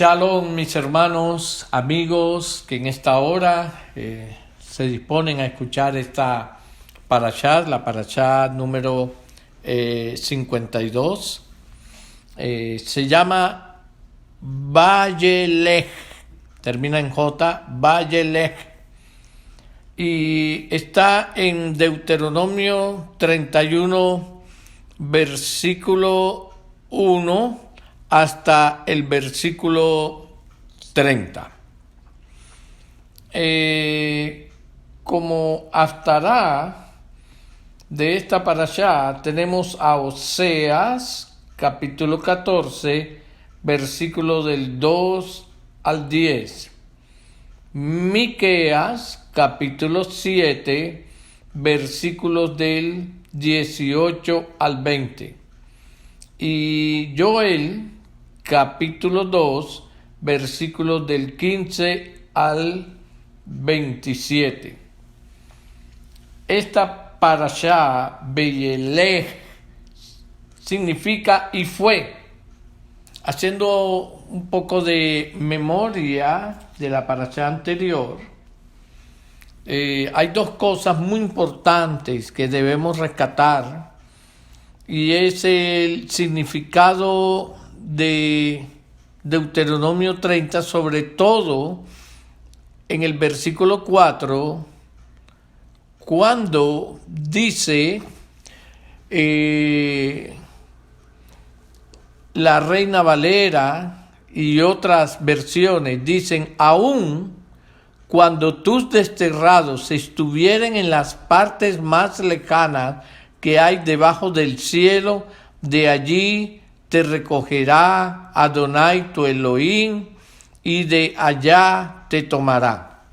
Shalom, mis hermanos, amigos que en esta hora se disponen a escuchar esta parashá, la parashá número 52. Se llama Vayelech, termina en J, Vayelech, y está en Deuteronomio 31, versículo 1 hasta el versículo 30. Como haftará de esta parashá tenemos a Oseas, capítulo 14, versículo del 2 al 10. Miqueas, capítulo 7, versículos del 18 al 20. Y Joel, capítulo 2, versículos del 15 al 27. Esta parashá, Vayelech, significa y fue. Haciendo un poco de memoria de la parashá anterior, hay dos cosas muy importantes que debemos rescatar, y es el significado de Deuteronomio 30, sobre todo en el versículo 4, cuando dice la Reina Valera y otras versiones, dicen: aún cuando tus desterrados estuvieren en las partes más lejanas que hay debajo del cielo, de allí te recogerá Adonai tu Elohim, y de allá te tomará.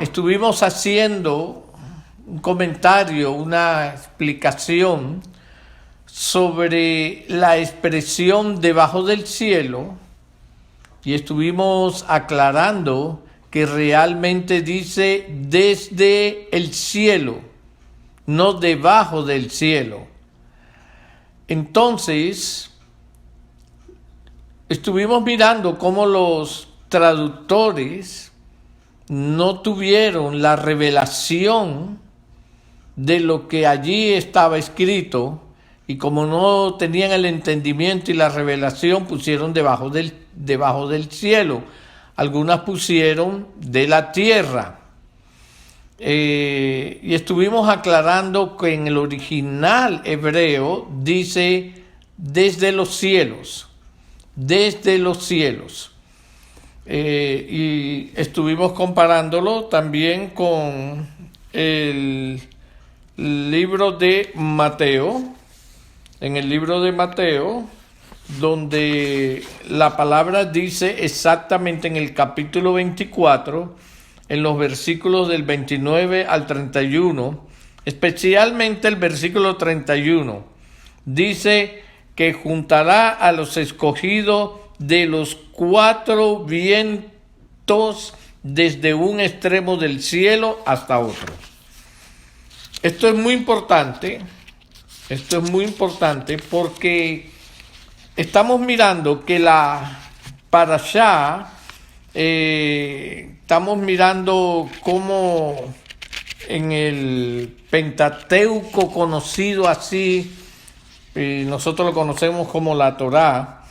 Estuvimos haciendo un comentario, una explicación sobre la expresión debajo del cielo, y estuvimos aclarando que realmente dice desde el cielo, no debajo del cielo. Entonces, estuvimos mirando cómo los traductores no tuvieron la revelación de lo que allí estaba escrito, y como no tenían el entendimiento y la revelación, pusieron debajo del cielo. Algunas pusieron de la tierra. Y estuvimos aclarando que en el original hebreo dice desde los cielos, desde los cielos. Y estuvimos comparándolo también con el libro de Mateo, en el libro de Mateo, donde la palabra dice exactamente en el capítulo 24, en los versículos del 29 al 31, especialmente el versículo 31, dice que juntará a los escogidos de los cuatro vientos, desde un extremo del cielo hasta otro. Esto es muy importante porque estamos mirando que la parashá, estamos mirando cómo en el Pentateuco, conocido así, nosotros lo conocemos como la Torá,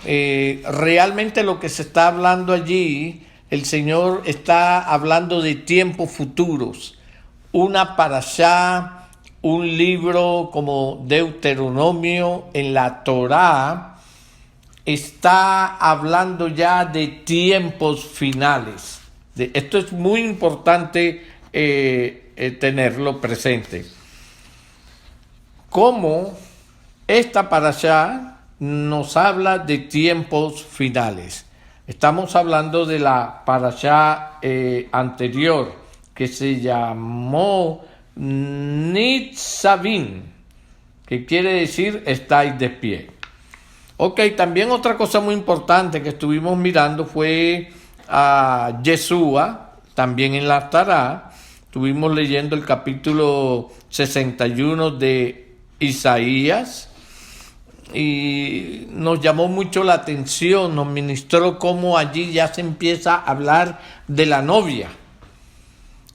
realmente lo que se está hablando allí, el Señor está hablando de tiempos futuros. Una parashá, un libro como Deuteronomio en la Torá, está hablando ya de tiempos finales. Esto es muy importante tenerlo presente. Como esta parashá nos habla de tiempos finales. Estamos hablando de la parashá anterior, que se llamó Nitzavim, que quiere decir estáis de pie. Ok, también otra cosa muy importante que estuvimos mirando fue a Yeshua, también en la Torá. Estuvimos leyendo el capítulo 61 de Isaías, y nos llamó mucho la atención, nos ministró cómo allí ya se empieza a hablar de la novia.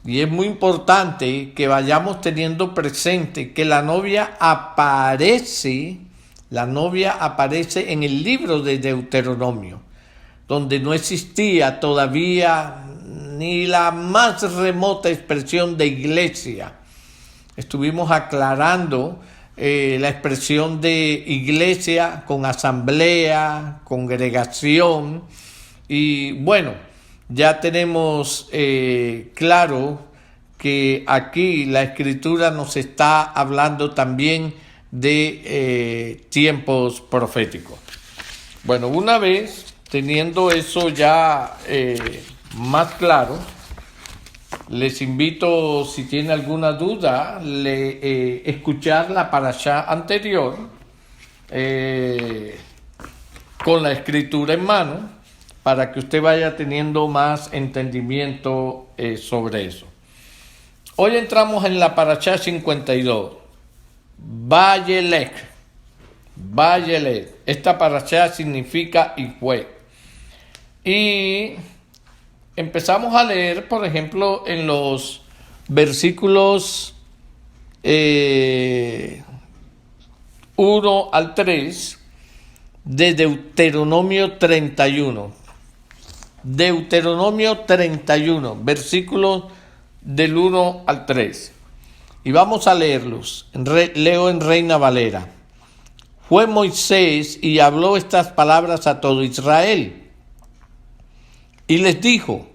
Y es muy importante que vayamos teniendo presente que la novia aparece en el libro de Deuteronomio, donde no existía todavía ni la más remota expresión de iglesia. Estuvimos aclarando la expresión de iglesia con asamblea, congregación, y bueno, ya tenemos claro que aquí la Escritura nos está hablando también de tiempos proféticos. Bueno, una vez teniendo eso ya más claro, les invito, si tienen alguna duda, escuchar la parashá anterior con la escritura en mano, para que usted vaya teniendo más entendimiento sobre eso. Hoy entramos en la parashá 52, Vayelech. Esta parashá significa y fue. Y empezamos a leer, por ejemplo, en los versículos 1 al 3 de Deuteronomio 31. Deuteronomio 31, versículos del 1 al 3. Y vamos a leerlos. Leo en Reina Valera. Fue Moisés y habló estas palabras a todo Israel. Y les dijo: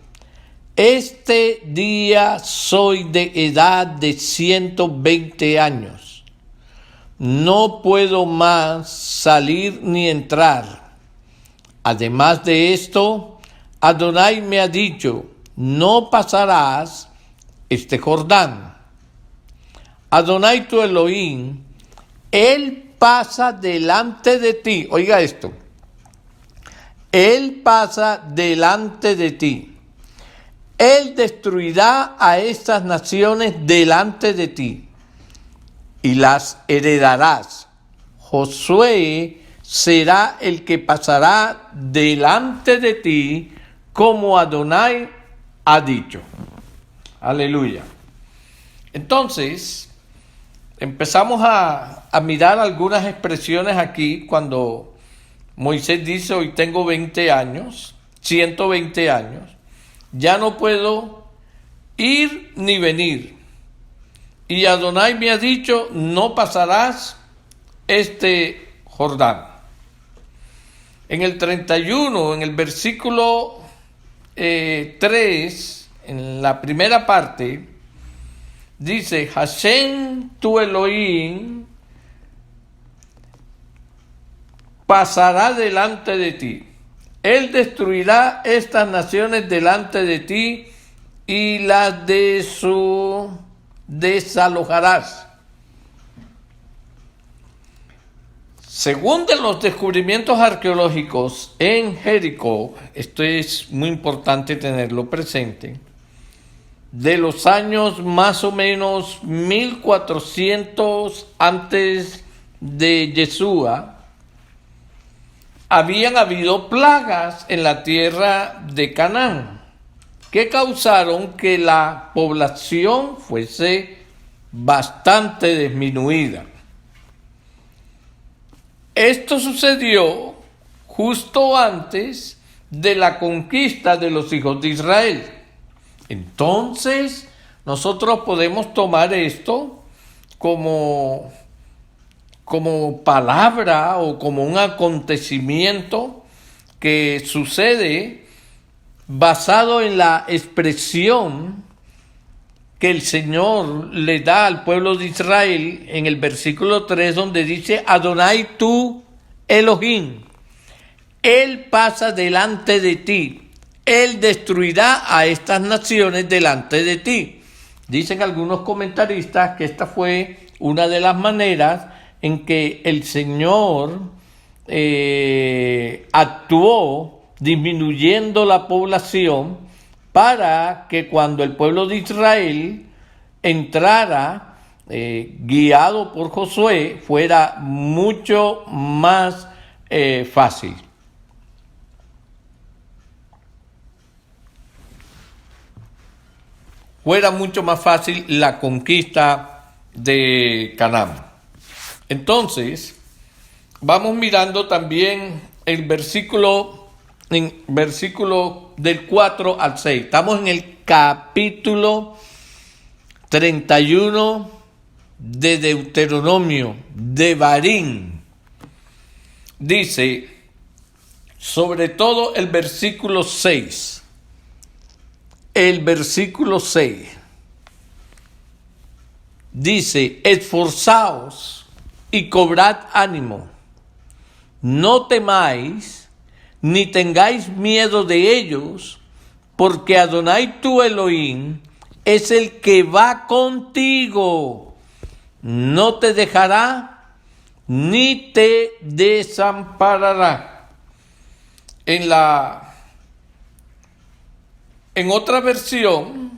este día soy de edad de 120 años. No puedo más salir ni entrar. Además de esto, Adonai me ha dicho: no pasarás este Jordán. Adonai tu Elohim, Él pasa delante de ti. Oiga esto. Él pasa delante de ti. Él destruirá a estas naciones delante de ti y las heredarás. Josué será el que pasará delante de ti, como Adonai ha dicho. Aleluya. Entonces, empezamos a mirar algunas expresiones aquí cuando Moisés dice: hoy tengo 20 años, 120 años, ya no puedo ir ni venir. Y Adonai me ha dicho: no pasarás este Jordán. En el 31, en el versículo 3, en la primera parte, dice: Hashem tu Elohim pasará delante de ti. Él destruirá estas naciones delante de ti y las desalojarás. Según de los descubrimientos arqueológicos en Jericó, esto es muy importante tenerlo presente, de los años más o menos 1400 antes de Yeshua, habían habido plagas en la tierra de Canaán que causaron que la población fuese bastante disminuida. Esto sucedió justo antes de la conquista de los hijos de Israel. Entonces, nosotros podemos tomar esto como palabra o como un acontecimiento que sucede basado en la expresión que el Señor le da al pueblo de Israel en el versículo 3, donde dice: Adonai tu Elohim, Él pasa delante de ti, Él destruirá a estas naciones delante de ti. Dicen algunos comentaristas que esta fue una de las maneras en que el Señor actuó disminuyendo la población, para que cuando el pueblo de Israel entrara guiado por Josué, fuera mucho más fácil. Fuera mucho más fácil la conquista de Canaán. Entonces, vamos mirando también el versículo del 4 al 6. Estamos en el capítulo 31 de Deuteronomio, de Barín. Dice, sobre todo el versículo 6. El versículo 6 dice, esforzaos y cobrad ánimo, no temáis, ni tengáis miedo de ellos, porque Adonai tu Elohim es el que va contigo, no te dejará, ni te desamparará. En otra versión,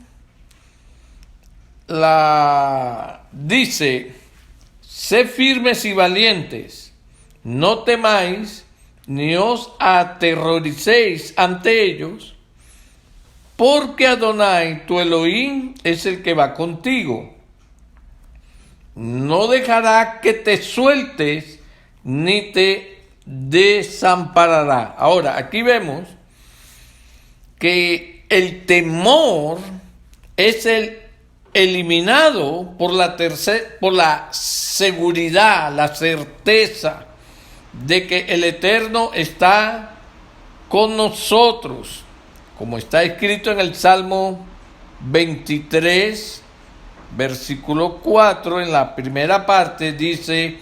dice, sé firmes y valientes, no temáis, ni os aterroricéis ante ellos, porque Adonai, tu Elohim, es el que va contigo. No dejará que te sueltes, ni te desamparará. Ahora, aquí vemos que el temor es eliminado por la seguridad, la certeza de que el Eterno está con nosotros, como está escrito en el Salmo 23, versículo 4, en la primera parte dice,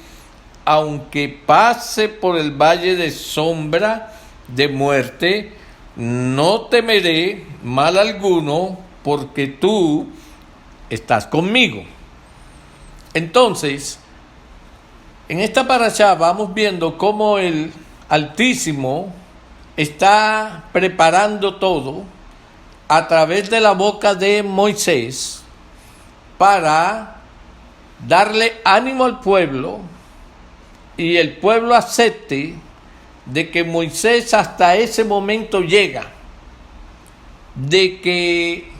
aunque pase por el valle de sombra de muerte, no temeré mal alguno, porque tú estás conmigo. Entonces, en esta parashá vamos viendo cómo el Altísimo está preparando todo a través de la boca de Moisés para darle ánimo al pueblo y el pueblo acepte de que Moisés hasta ese momento llega, de que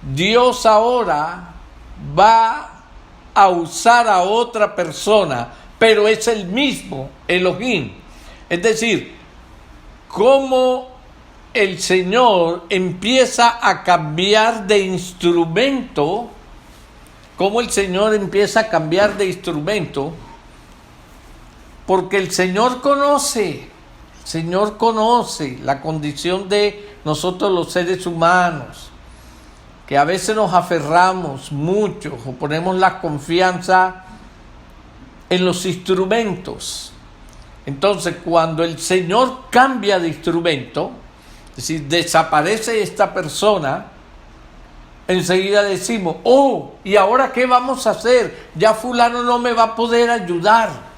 Dios ahora va a usar a otra persona, pero es el mismo Elohim. Es decir, cómo el Señor empieza a cambiar de instrumento, porque el Señor conoce la condición de nosotros los seres humanos, que a veces nos aferramos mucho o ponemos la confianza en los instrumentos. Entonces, cuando el Señor cambia de instrumento, es decir, desaparece esta persona, enseguida decimos, ¿y ahora qué vamos a hacer? Ya fulano no me va a poder ayudar.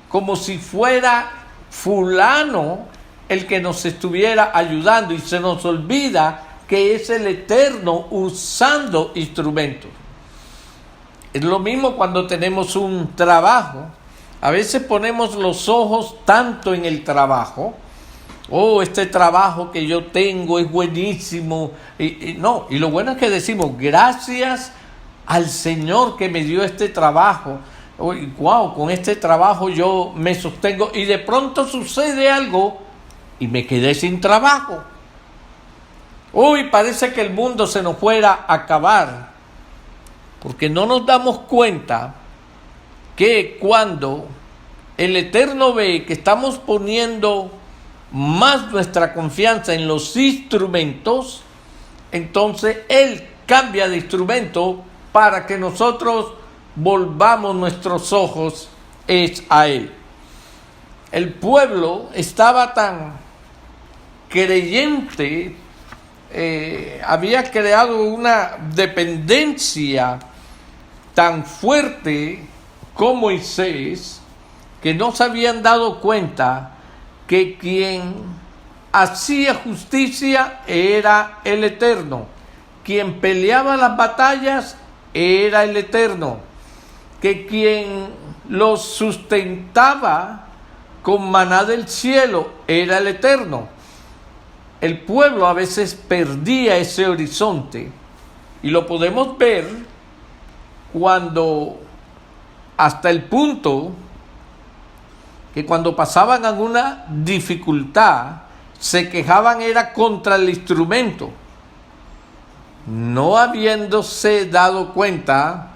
Como si fuera fulano el que nos estuviera ayudando, y se nos olvida que es el Eterno usando instrumentos. Es lo mismo cuando tenemos un trabajo. A veces ponemos los ojos tanto en el trabajo. Este trabajo que yo tengo es buenísimo. Y lo bueno es que decimos, gracias al Señor que me dio este trabajo. Con este trabajo yo me sostengo, y de pronto sucede algo y me quedé sin trabajo. Parece que el mundo se nos fuera a acabar, porque no nos damos cuenta que cuando el Eterno ve que estamos poniendo más nuestra confianza en los instrumentos, entonces Él cambia de instrumento para que nosotros volvamos nuestros ojos a Él. El pueblo estaba tan creyente, había creado una dependencia tan fuerte con Moisés, que no se habían dado cuenta que quien hacía justicia era el Eterno. Quien peleaba las batallas era el Eterno, que quien los sustentaba con maná del cielo era el Eterno. El pueblo a veces perdía ese horizonte y lo podemos ver cuando, hasta el punto que cuando pasaban alguna dificultad, se quejaban era contra el instrumento, no habiéndose dado cuenta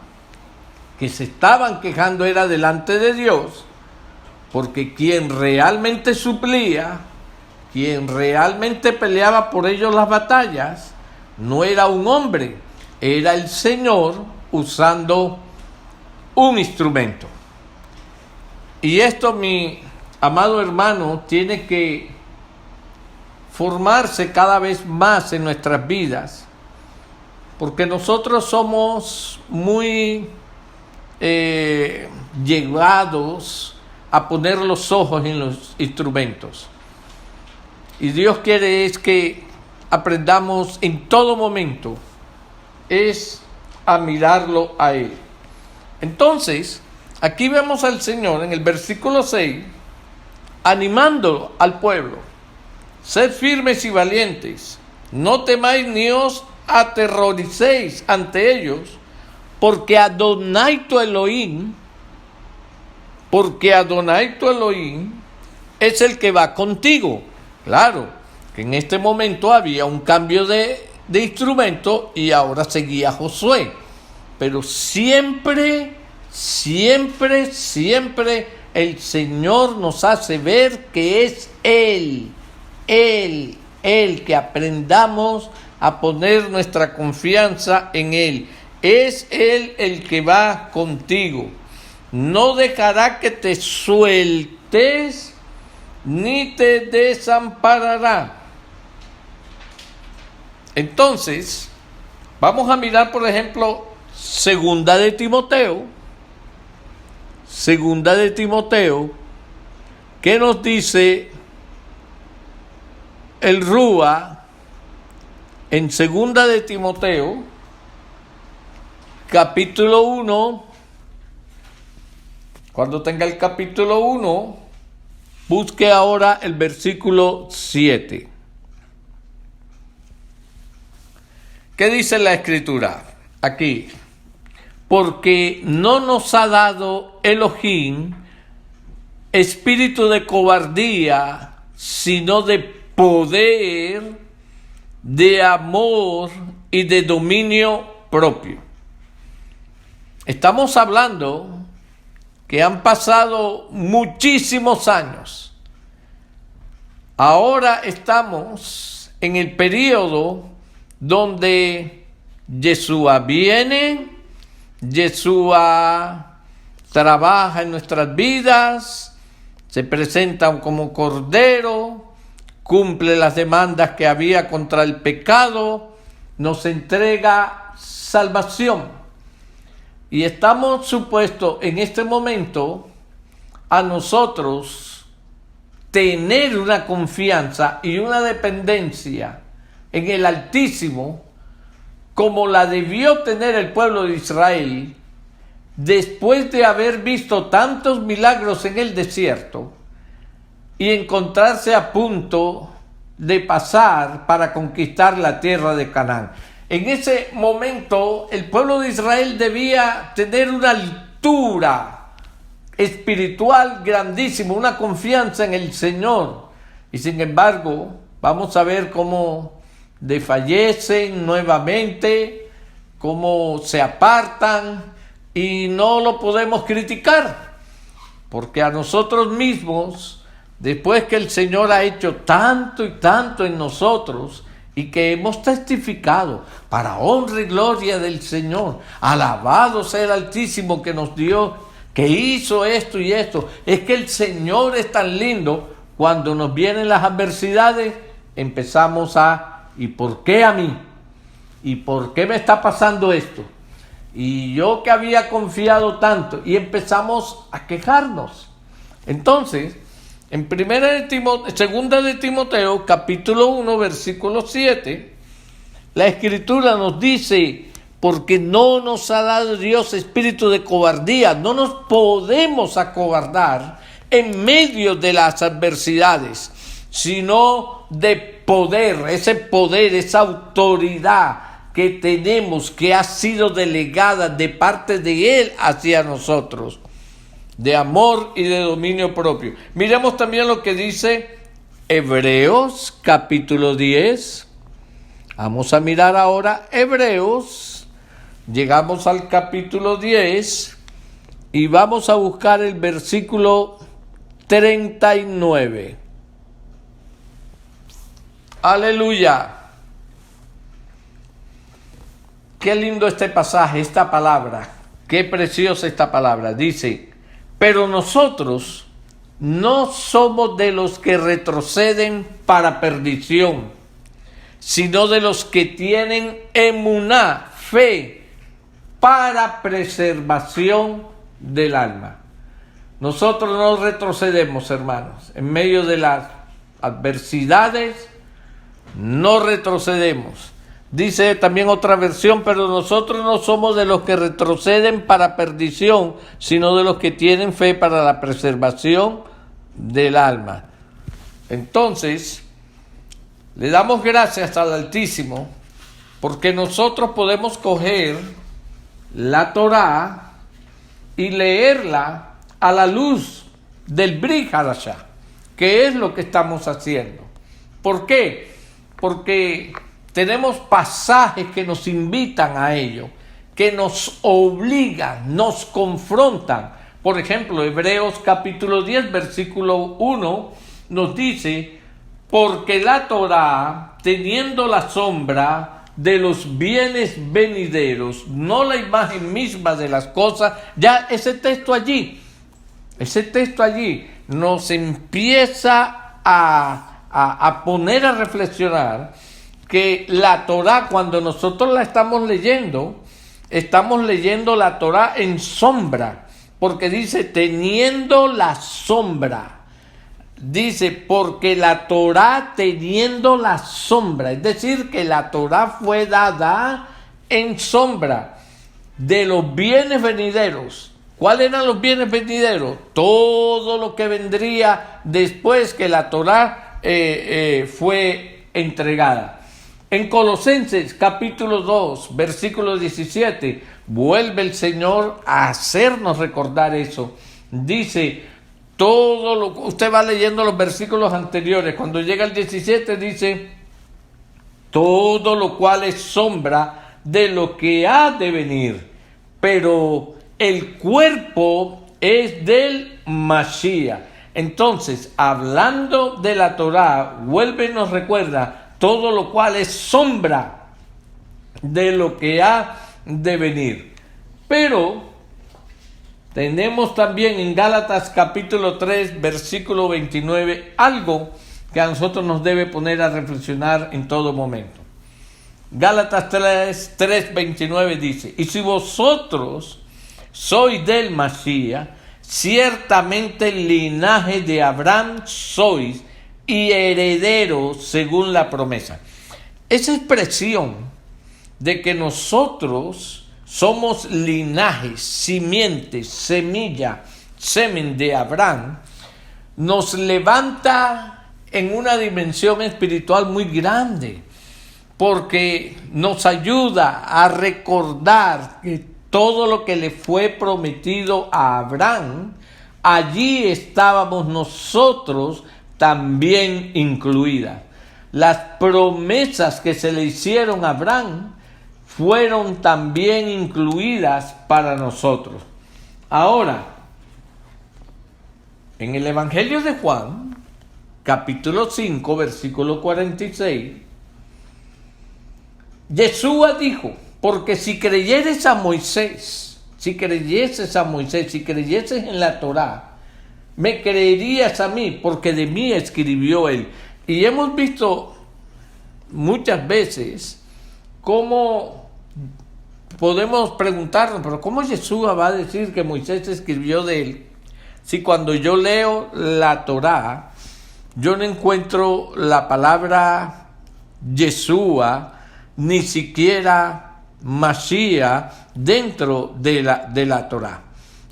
que se estaban quejando era delante de Dios, porque quien realmente suplía, quien realmente peleaba por ellos las batallas, no era un hombre, era el Señor usando un instrumento. Y esto, mi amado hermano, tiene que formarse cada vez más en nuestras vidas, porque nosotros somos muy llegados a poner los ojos en los instrumentos. Y Dios quiere es que aprendamos en todo momento es a mirarlo a Él. Entonces, aquí vemos al Señor en el versículo 6 animando al pueblo: sed firmes y valientes, no temáis ni os aterroricéis ante ellos, porque Adonai tu Elohim es el que va contigo. Claro, que en este momento había un cambio de instrumento y ahora seguía Josué. Pero siempre el Señor nos hace ver que es Él, que aprendamos a poner nuestra confianza en Él. Es Él el que va contigo. No dejará que te sueltes ni te desamparará. Entonces, vamos a mirar, por ejemplo, Segunda de Timoteo, ¿qué nos dice el Rúa en Segunda de Timoteo, capítulo 1? Cuando tenga el capítulo 1, busque ahora el versículo 7. ¿Qué dice la Escritura? Aquí: porque no nos ha dado Elohim espíritu de cobardía, sino de poder, de amor y de dominio propio. Estamos hablando que han pasado muchísimos años. Ahora estamos en el periodo donde Yeshua viene, Yeshua trabaja en nuestras vidas, se presenta como Cordero, cumple las demandas que había contra el pecado, nos entrega salvación. Y estamos supuestos en este momento a nosotros tener una confianza y una dependencia en el Altísimo, como la debió tener el pueblo de Israel después de haber visto tantos milagros en el desierto y encontrarse a punto de pasar para conquistar la tierra de Canaán. En ese momento el pueblo de Israel debía tener una altura espiritual grandísima, una confianza en el Señor. Y sin embargo, vamos a ver cómo desfallecen nuevamente, cómo se apartan, y no lo podemos criticar, porque a nosotros mismos, después que el Señor ha hecho tanto y tanto en nosotros, y que hemos testificado para honra y gloria del Señor, alabado sea el Altísimo que nos dio, que hizo esto y esto. Es que el Señor es tan lindo. Cuando nos vienen las adversidades, empezamos ¿y por qué a mí? ¿Y por qué me está pasando esto? Y yo que había confiado tanto, y empezamos a quejarnos. Entonces, en Segunda de Timoteo, capítulo 1, versículo 7, la Escritura nos dice: porque no nos ha dado Dios espíritu de cobardía. No nos podemos acobardar en medio de las adversidades, sino de poder, esa autoridad que tenemos, que ha sido delegada de parte de Él hacia nosotros, de amor y de dominio propio. Miremos también lo que dice Hebreos capítulo 10. Vamos a mirar ahora Hebreos. Llegamos al capítulo 10 y vamos a buscar el versículo 39. Aleluya. Qué lindo este pasaje, esta palabra. Qué preciosa esta palabra. Dice: pero nosotros no somos de los que retroceden para perdición, sino de los que tienen emuná, fe, para preservación del alma. Nosotros no retrocedemos, hermanos, en medio de las adversidades, no retrocedemos. Dice también otra versión: pero nosotros no somos de los que retroceden para perdición, sino de los que tienen fe para la preservación del alma. Entonces, le damos gracias al Altísimo, porque nosotros podemos coger la Torá y leerla a la luz del Brit Hadashah, que es lo que estamos haciendo. ¿Por qué? Porque tenemos pasajes que nos invitan a ello, que nos obligan, nos confrontan. Por ejemplo, Hebreos capítulo 10, versículo 1, nos dice: porque la Torá, teniendo la sombra de los bienes venideros, no la imagen misma de las cosas, ya ese texto allí nos empieza a poner a reflexionar que la Torá, cuando nosotros la estamos leyendo la Torá en sombra, porque dice teniendo la sombra. Dice, porque la Torá teniendo la sombra, es decir, que la Torá fue dada en sombra de los bienes venideros. ¿Cuáles eran los bienes venideros? Todo lo que vendría después que la Torá fue entregada. En Colosenses capítulo 2, versículo 17, vuelve el Señor a hacernos recordar eso. Dice, usted va leyendo los versículos anteriores, cuando llega el 17 dice, todo lo cual es sombra de lo que ha de venir, pero el cuerpo es del Mashiach. Entonces, hablando de la Torá, vuelve y nos recuerda todo lo cual es sombra de lo que ha de venir. Pero tenemos también en Gálatas capítulo 3, versículo 29, algo que a nosotros nos debe poner a reflexionar en todo momento. Gálatas 3, 29 dice: y si vosotros sois del Mashiach, ciertamente el linaje de Abraham sois, y herederos según la promesa. Esa expresión de que nosotros somos linaje, simiente, semilla, semen de Abraham, nos levanta en una dimensión espiritual muy grande, porque nos ayuda a recordar que todo lo que le fue prometido a Abraham, allí estábamos nosotros también incluidas. Las promesas que se le hicieron a Abraham fueron también incluidas para nosotros. Ahora, en el Evangelio de Juan, capítulo 5, versículo 46, Yeshua dijo: porque si creyeres a Moisés, si creyeses en la Torá, me creerías a mí, porque de mí escribió él. Y hemos visto muchas veces cómo podemos preguntarnos, pero ¿cómo Yeshua va a decir que Moisés escribió de él? Si cuando yo leo la Torá, yo no encuentro la palabra Yeshua, ni siquiera Mashiach dentro de la Torá.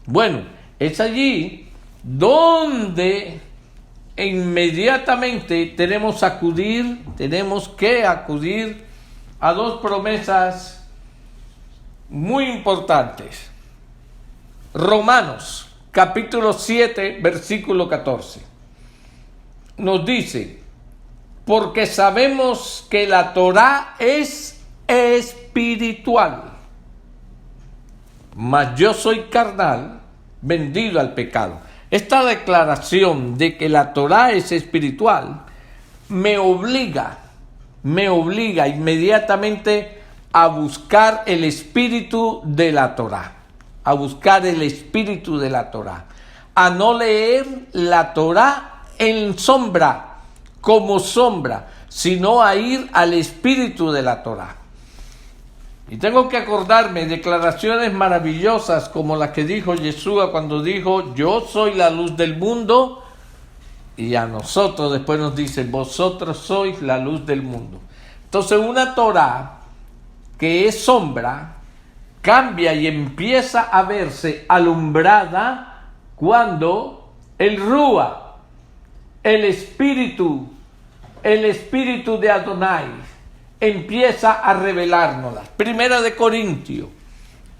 Bueno, es allí donde inmediatamente tenemos que acudir a dos promesas muy importantes. Romanos capítulo 7 versículo 14 nos dice: porque sabemos que la Torá es espiritual, mas yo soy carnal, vendido al pecado. Esta declaración de que la Torá es espiritual me obliga inmediatamente a buscar el espíritu de la Torá, a no leer la Torá en sombra, como sombra, sino a ir al espíritu de la Torá. Y tengo que acordarme de declaraciones maravillosas como las que dijo Yeshua cuando dijo: yo soy la luz del mundo, y a nosotros después nos dice: vosotros sois la luz del mundo. Entonces una Torá que es sombra cambia y empieza a verse alumbrada cuando el Rúa, el espíritu de Adonai, empieza a revelárnoslas. Primera de Corintios,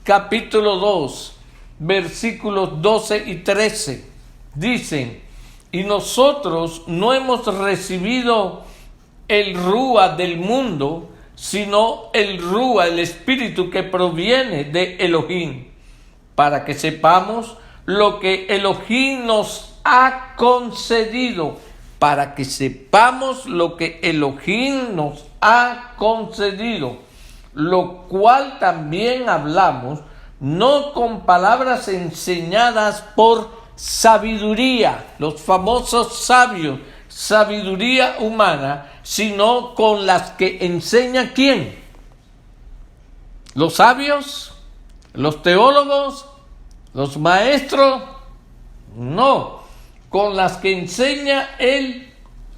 capítulo 2, versículos 12 y 13, dicen: y nosotros no hemos recibido el Rúa del mundo, sino el Rúa, el espíritu que proviene de Elohim, para que sepamos lo que Elohim nos ha concedido, lo cual también hablamos, no con palabras enseñadas por sabiduría, los famosos sabios, sabiduría humana, sino con las que enseña ¿quién? Los sabios, los teólogos, los maestros, no, con las que enseña el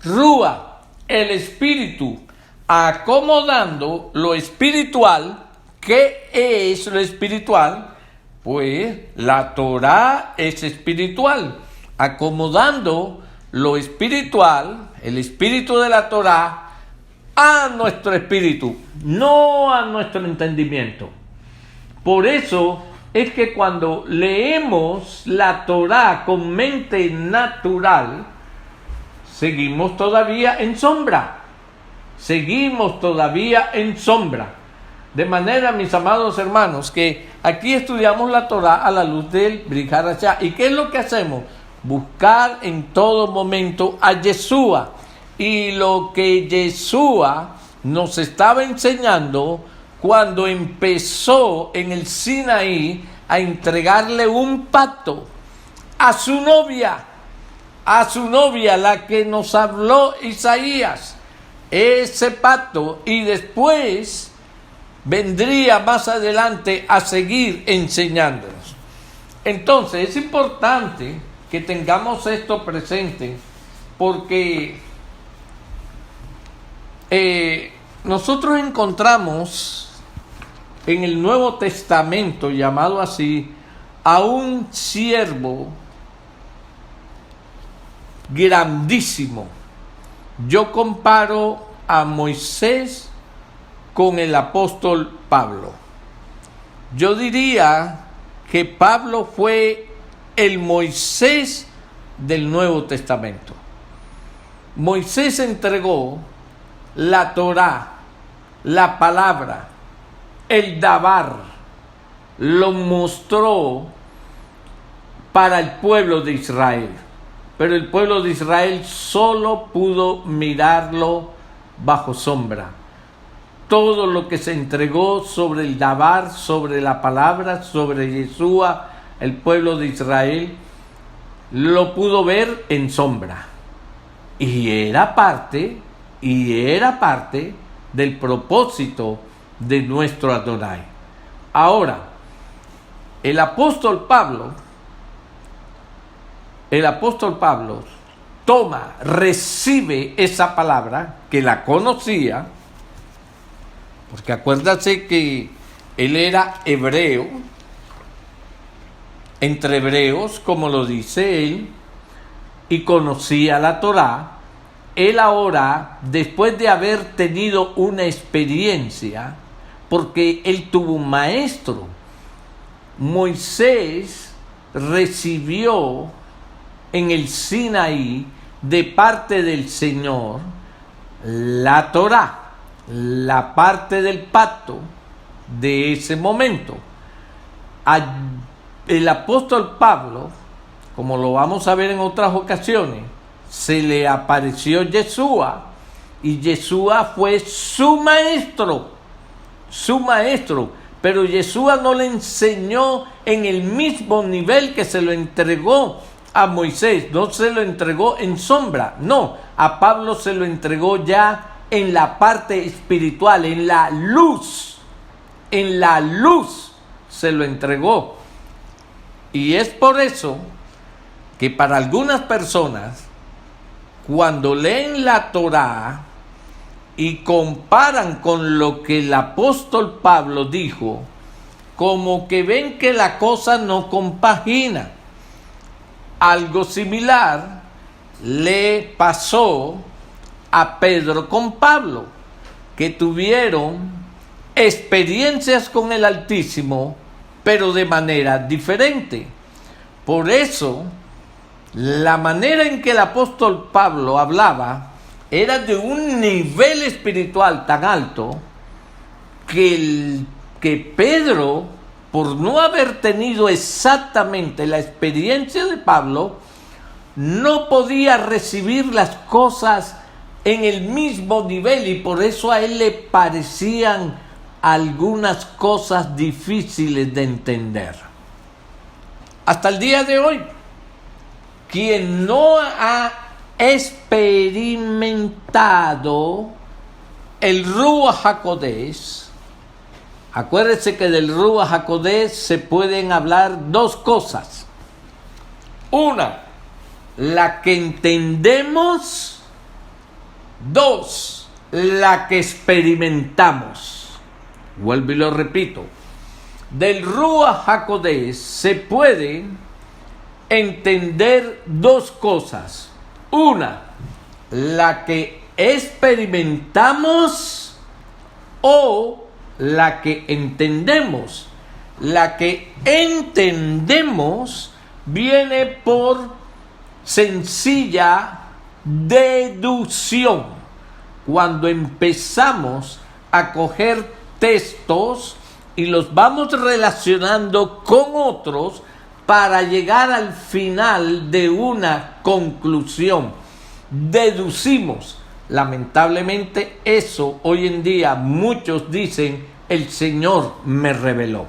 Rúa, el espíritu, acomodando lo espiritual. ¿Qué es lo espiritual? Pues la Torá es espiritual, acomodando lo espiritual, el espíritu de la Torá, a nuestro espíritu, no a nuestro entendimiento. Por eso es que cuando leemos la Torá con mente natural, seguimos todavía en sombra. De manera, mis amados hermanos, que aquí estudiamos la Torá a la luz del Brit Hadashah. ¿Y qué es lo que hacemos? Buscar en todo momento a Yeshua. Y lo que Yeshua nos estaba enseñando cuando empezó en el Sinaí a entregarle un pacto a su novia, la que nos habló Isaías, ese pacto, y después vendría más adelante a seguir enseñándonos. Entonces es importante que tengamos esto presente, porque nosotros encontramos en el Nuevo Testamento, llamado así, a un siervo grandísimo. Yo comparo a Moisés con el apóstol Pablo. Yo diría que Pablo fue el Moisés del Nuevo Testamento. Moisés entregó la Torá, la palabra, el Dabar, lo mostró para el pueblo de Israel. Pero el pueblo de Israel solo pudo mirarlo bajo sombra. Todo lo que se entregó sobre el Dabar, sobre la palabra, sobre Yeshua, el pueblo de Israel, lo pudo ver en sombra. Y era parte del propósito de nuestro Adonai. Ahora, el apóstol Pablo recibe esa palabra, que la conocía, porque acuérdate que Él era hebreo, entre hebreos, como lo dice él, y conocía la Torá. Él ahora, después de haber tenido una experiencia, porque él tuvo un maestro, Moisés recibió en el Sinaí de parte del Señor la Torá, la parte del pacto de ese momento. El apóstol Pablo, como lo vamos a ver en otras ocasiones, se le apareció Yeshua, y Yeshua fue su maestro, pero Yeshua no le enseñó en el mismo nivel que se lo entregó a Moisés, no se lo entregó en sombra, no, a Pablo se lo entregó ya en la parte espiritual, en la luz se lo entregó. Y es por eso que para algunas personas, cuando leen la Torá y comparan con lo que el apóstol Pablo dijo, como que ven que la cosa no compagina. Algo similar le pasó a Pedro con Pablo, que tuvieron experiencias con el Altísimo, pero de manera diferente. Por eso, la manera en que el apóstol Pablo hablaba era de un nivel espiritual tan alto que Pedro, por no haber tenido exactamente la experiencia de Pablo, no podía recibir las cosas en el mismo nivel, y por eso a él le parecían algunas cosas difíciles de entender. Hasta el día de hoy, quien no ha experimentado el Ruach HaKodesh, acuérdese que del Ruach HaKodesh se pueden hablar dos cosas. Una, la que entendemos. Dos, la que experimentamos. Vuelvo y lo repito. Del Ruach HaKodesh se puede entender dos cosas. Una, la que experimentamos, o la que entendemos. La que entendemos viene por sencilla deducción. Cuando empezamos a coger textos y los vamos relacionando con otros para llegar al final de una conclusión, deducimos. Lamentablemente eso hoy en día muchos dicen: el Señor me reveló.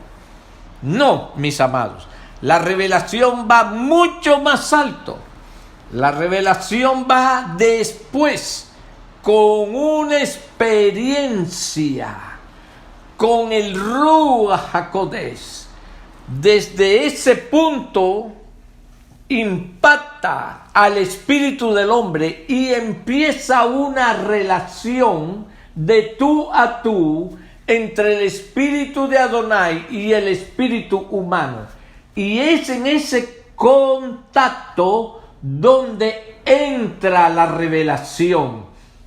No, mis amados, la revelación va mucho más alto. La revelación va después, con una experiencia, con el Ruach HaKodesh. Desde ese punto impacta al espíritu del hombre y empieza una relación de tú a tú entre el espíritu de Adonai y el espíritu humano. Y es en ese contacto donde entra la revelación.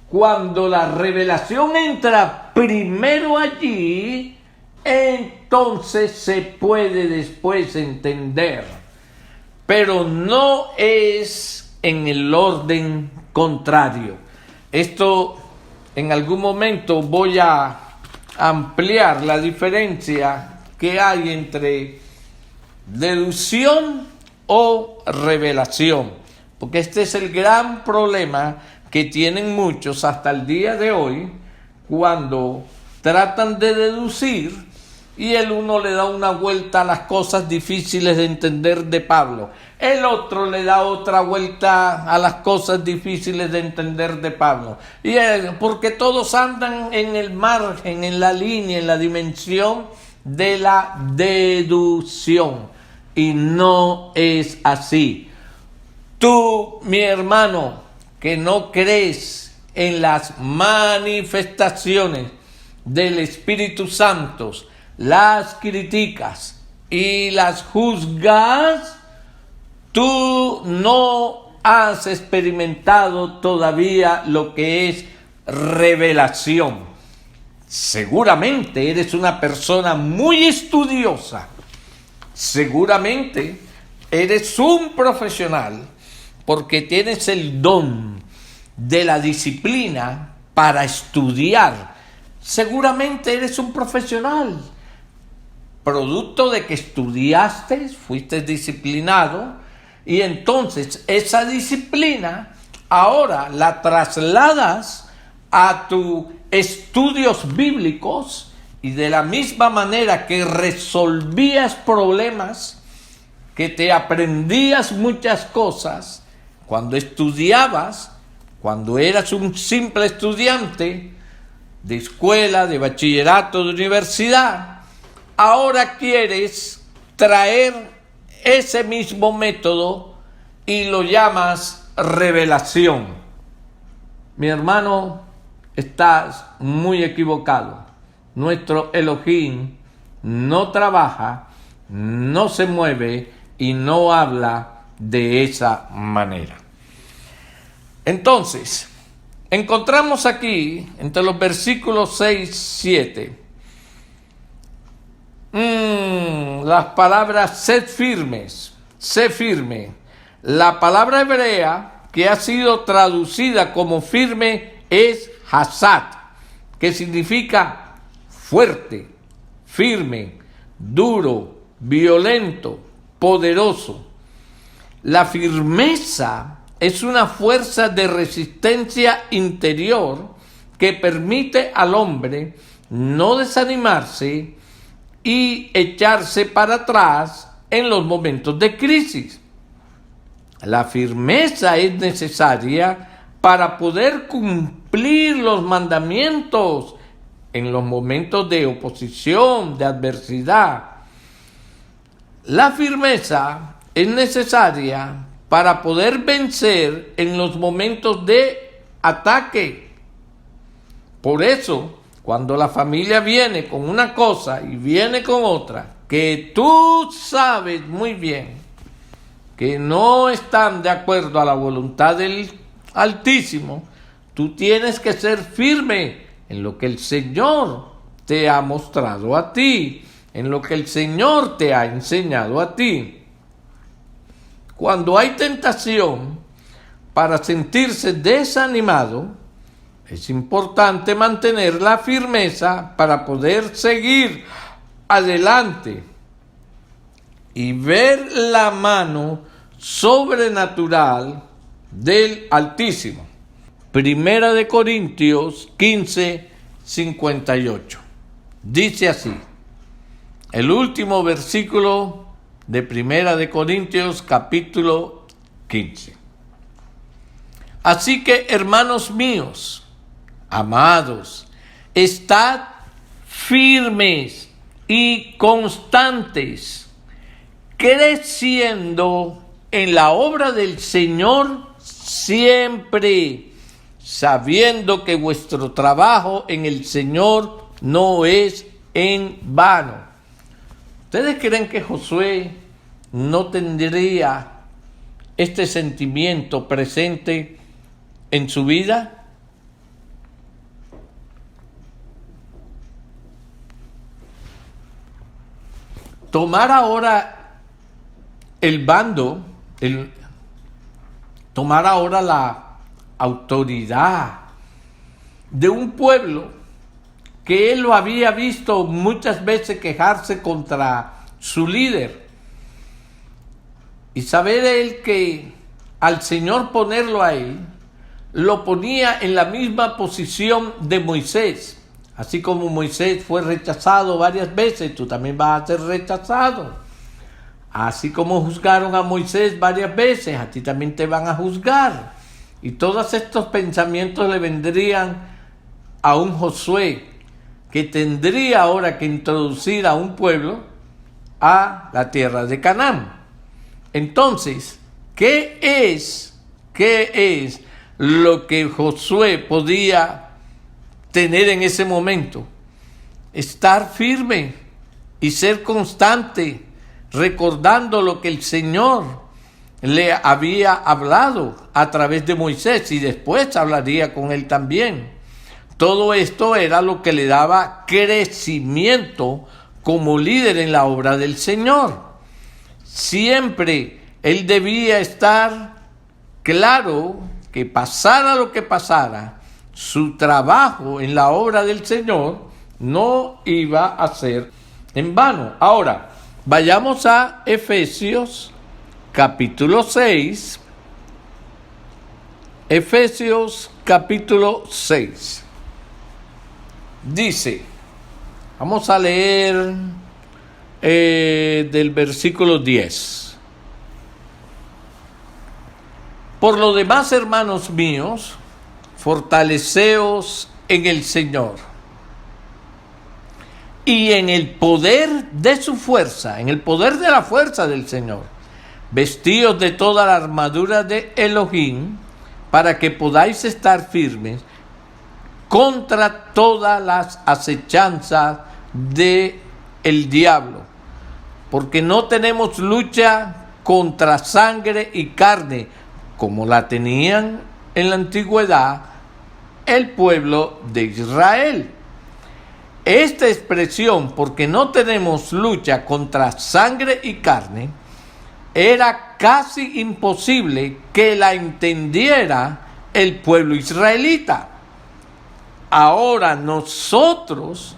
Cuando la revelación entra primero allí, entonces se puede después entender. Pero no es en el orden contrario. Esto en algún momento voy a ampliar la diferencia que hay entre deducción o revelación, porque este es el gran problema que tienen muchos hasta el día de hoy, cuando tratan de deducir y el uno le da una vuelta a las cosas difíciles de entender de Pablo, el otro le da otra vuelta a las cosas difíciles de entender de Pablo, y porque todos andan en el margen, en la línea, en la dimensión de la deducción, y no es así. Tú, mi hermano, que no crees en las manifestaciones del Espíritu Santo, las criticas y las juzgas, tú no has experimentado todavía lo que es revelación. Seguramente eres una persona muy estudiosa. Seguramente eres un profesional porque tienes el don de la disciplina para estudiar. Seguramente eres un profesional, producto de que estudiaste, fuiste disciplinado, y entonces esa disciplina ahora la trasladas a tus estudios bíblicos, y de la misma manera que resolvías problemas, que te aprendías muchas cosas, cuando estudiabas, cuando eras un simple estudiante de escuela, de bachillerato, de universidad, ahora quieres traer ese mismo método y lo llamas revelación. Mi hermano, estás muy equivocado. Nuestro Elohim no trabaja, no se mueve y no habla de esa manera. Entonces, encontramos aquí, entre los versículos 6, 7, las palabras sed firmes, sé firme. La palabra hebrea que ha sido traducida como firme es hasat, que significa fuerte, firme, duro, violento, poderoso. La firmeza es una fuerza de resistencia interior que permite al hombre no desanimarse y echarse para atrás en los momentos de crisis. La firmeza es necesaria para poder cumplir los mandamientos en los momentos de oposición, de adversidad. La firmeza es necesaria para poder vencer en los momentos de ataque. Por eso, cuando la familia viene con una cosa y viene con otra, que tú sabes muy bien que no están de acuerdo a la voluntad del Altísimo, tú tienes que ser firme en lo que el Señor te ha mostrado a ti, en lo que el Señor te ha enseñado a ti. Cuando hay tentación para sentirse desanimado, es importante mantener la firmeza para poder seguir adelante y ver la mano sobrenatural del Altísimo. Primera de Corintios 15, 58. Dice así, el último versículo de Primera de Corintios capítulo 15. Así que, hermanos míos, amados, estad firmes y constantes, creciendo en la obra del Señor siempre, sabiendo que vuestro trabajo en el Señor no es en vano. ¿Ustedes creen que Josué no tendría este sentimiento presente en su vida? Tomar ahora el bando, tomar ahora la autoridad de un pueblo que él lo había visto muchas veces quejarse contra su líder, y saber él que al Señor ponerlo a él, lo ponía en la misma posición de Moisés. Así como Moisés fue rechazado varias veces, tú también vas a ser rechazado. Así como juzgaron a Moisés varias veces, a ti también te van a juzgar. Y todos estos pensamientos le vendrían a un Josué, que tendría ahora que introducir a un pueblo a la tierra de Canaán. Entonces, ¿qué es lo que Josué podía tener en ese momento? Estar firme, y ser constante, recordando lo que el Señor le había hablado a través de Moisés y después hablaría con él también. Todo esto era lo que le daba crecimiento como líder en la obra del Señor. Siempre él debía estar claro que pasara lo que pasara, su trabajo en la obra del Señor no iba a ser en vano. Ahora, vayamos a Efesios capítulo 6. Efesios capítulo 6. Dice, vamos a leer del versículo 10. Por lo demás, hermanos míos, fortaleceos en el Señor y en el poder de su fuerza, en el poder de la fuerza del Señor. Vestíos de toda la armadura de Elohim, para que podáis estar firmes contra todas las acechanzas del diablo. Porque no tenemos lucha contra sangre y carne, como la tenían en la antigüedad el pueblo de Israel. Esta expresión, porque no tenemos lucha contra sangre y carne, era casi imposible que la entendiera el pueblo israelita. Ahora nosotros,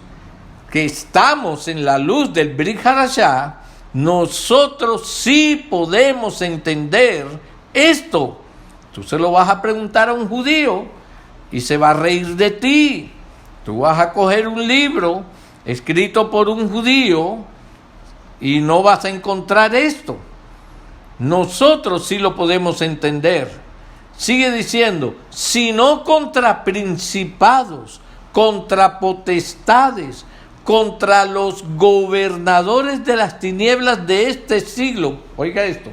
que estamos en la luz del Brit Hadashah, nosotros sí podemos entender esto. Tú se lo vas a preguntar a un judío y se va a reír de ti. Tú vas a coger un libro escrito por un judío y no vas a encontrar esto. Nosotros sí lo podemos entender. Sigue diciendo, sino contra principados, contra potestades, contra los gobernadores de las tinieblas de este siglo. Oiga esto.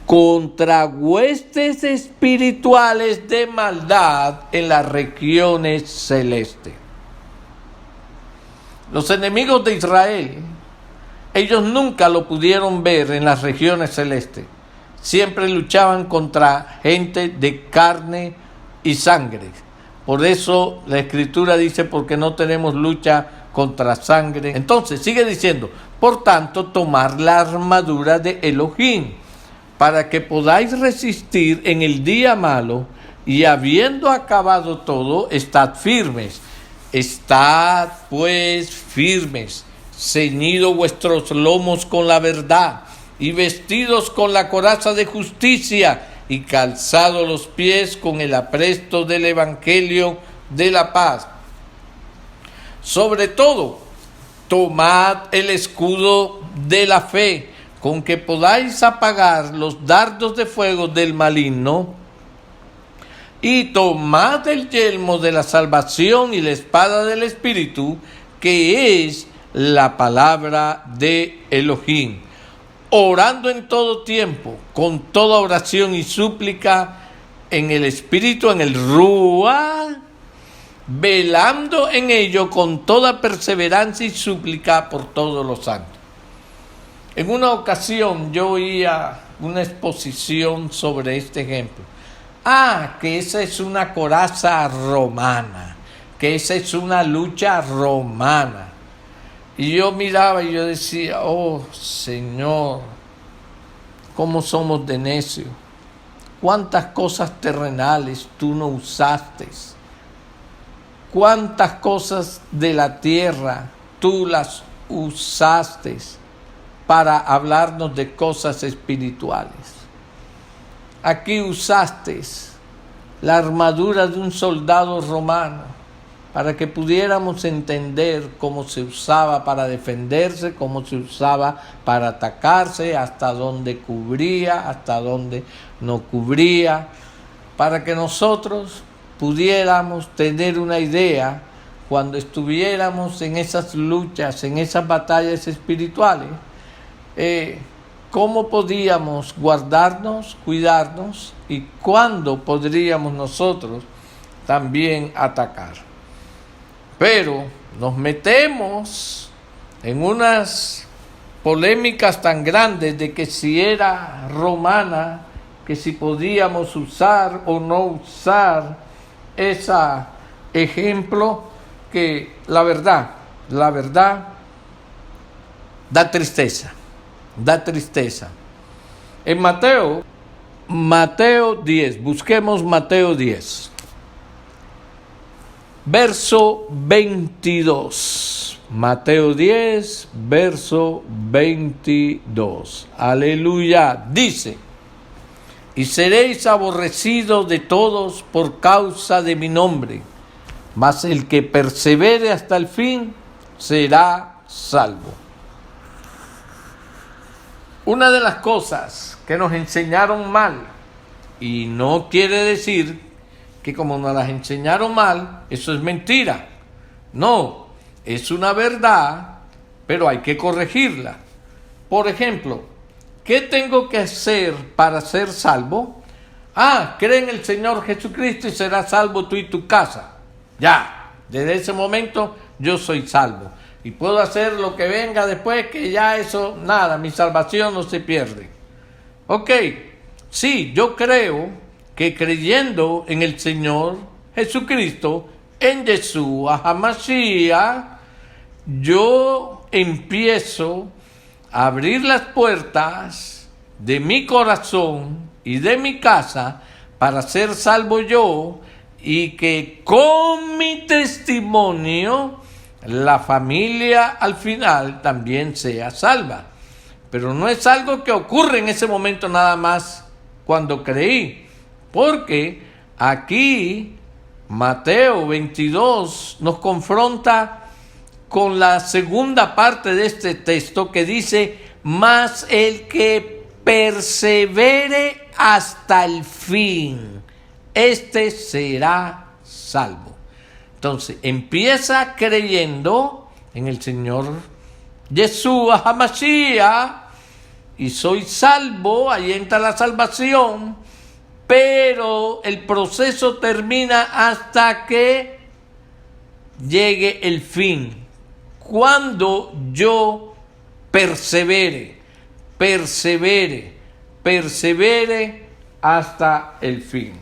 Contra huestes espirituales de maldad en las regiones celestes. Los enemigos de Israel, ellos nunca lo pudieron ver en las regiones celestes. Siempre luchaban contra gente de carne y sangre. Por eso la Escritura dice, porque no tenemos lucha contra sangre. Entonces sigue diciendo, por tanto, tomar la armadura de Elohim, para que podáis resistir en el día malo, y habiendo acabado todo, estad firmes. Estad pues firmes, ceñidos vuestros lomos con la verdad, y vestidos con la coraza de justicia, y calzados los pies con el apresto del evangelio de la paz. Sobre todo, tomad el escudo de la fe, con que podáis apagar los dardos de fuego del maligno, y tomad el yelmo de la salvación y la espada del Espíritu, que es la palabra de Elohim, orando en todo tiempo, con toda oración y súplica en el Espíritu, en el Ruach, velando en ello con toda perseverancia y súplica por todos los santos. En una ocasión yo oía una exposición sobre este ejemplo. Que esa es una coraza romana, que esa es una lucha romana. Y yo miraba y yo decía, oh Señor, cómo somos de necios. Cuántas cosas terrenales tú no usaste. Cuántas cosas de la tierra tú las usaste para hablarnos de cosas espirituales. Aquí usaste la armadura de un soldado romano para que pudiéramos entender cómo se usaba para defenderse, cómo se usaba para atacarse, hasta dónde cubría, hasta dónde no cubría, para que nosotros pudiéramos tener una idea cuando estuviéramos en esas luchas, en esas batallas espirituales, cómo podíamos guardarnos, cuidarnos y cuándo podríamos nosotros también atacar. Pero nos metemos en unas polémicas tan grandes de que si era romana, que si podíamos usar o no usar ese ejemplo, que la verdad da tristeza. En Mateo 10, busquemos Mateo 10, verso 22. Mateo 10, verso 22. Aleluya. Dice: y seréis aborrecidos de todos por causa de mi nombre, mas el que persevere hasta el fin será salvo. Una de las cosas que nos enseñaron mal, y no quiere decir que como nos las enseñaron mal, eso es mentira. No, es una verdad, pero hay que corregirla. Por ejemplo, ¿qué tengo que hacer para ser salvo? Cree en el Señor Jesucristo y serás salvo tú y tu casa. Ya, desde ese momento yo soy salvo. Y puedo hacer lo que venga después, que ya eso, nada, mi salvación no se pierde. Ok, sí, yo creo que creyendo en el Señor Jesucristo, en Yeshua HaMashiach, yo empiezo a abrir las puertas de mi corazón y de mi casa para ser salvo yo, y que con mi testimonio la familia al final también sea salva. Pero no es algo que ocurre en ese momento nada más cuando creí, porque aquí Mateo 22 nos confronta con la segunda parte de este texto que dice: mas el que persevere hasta el fin, este será salvo. Entonces, empieza creyendo en el Señor Yeshua HaMashiach y soy salvo, ahí entra la salvación, pero el proceso termina hasta que llegue el fin. Cuando yo persevere hasta el fin.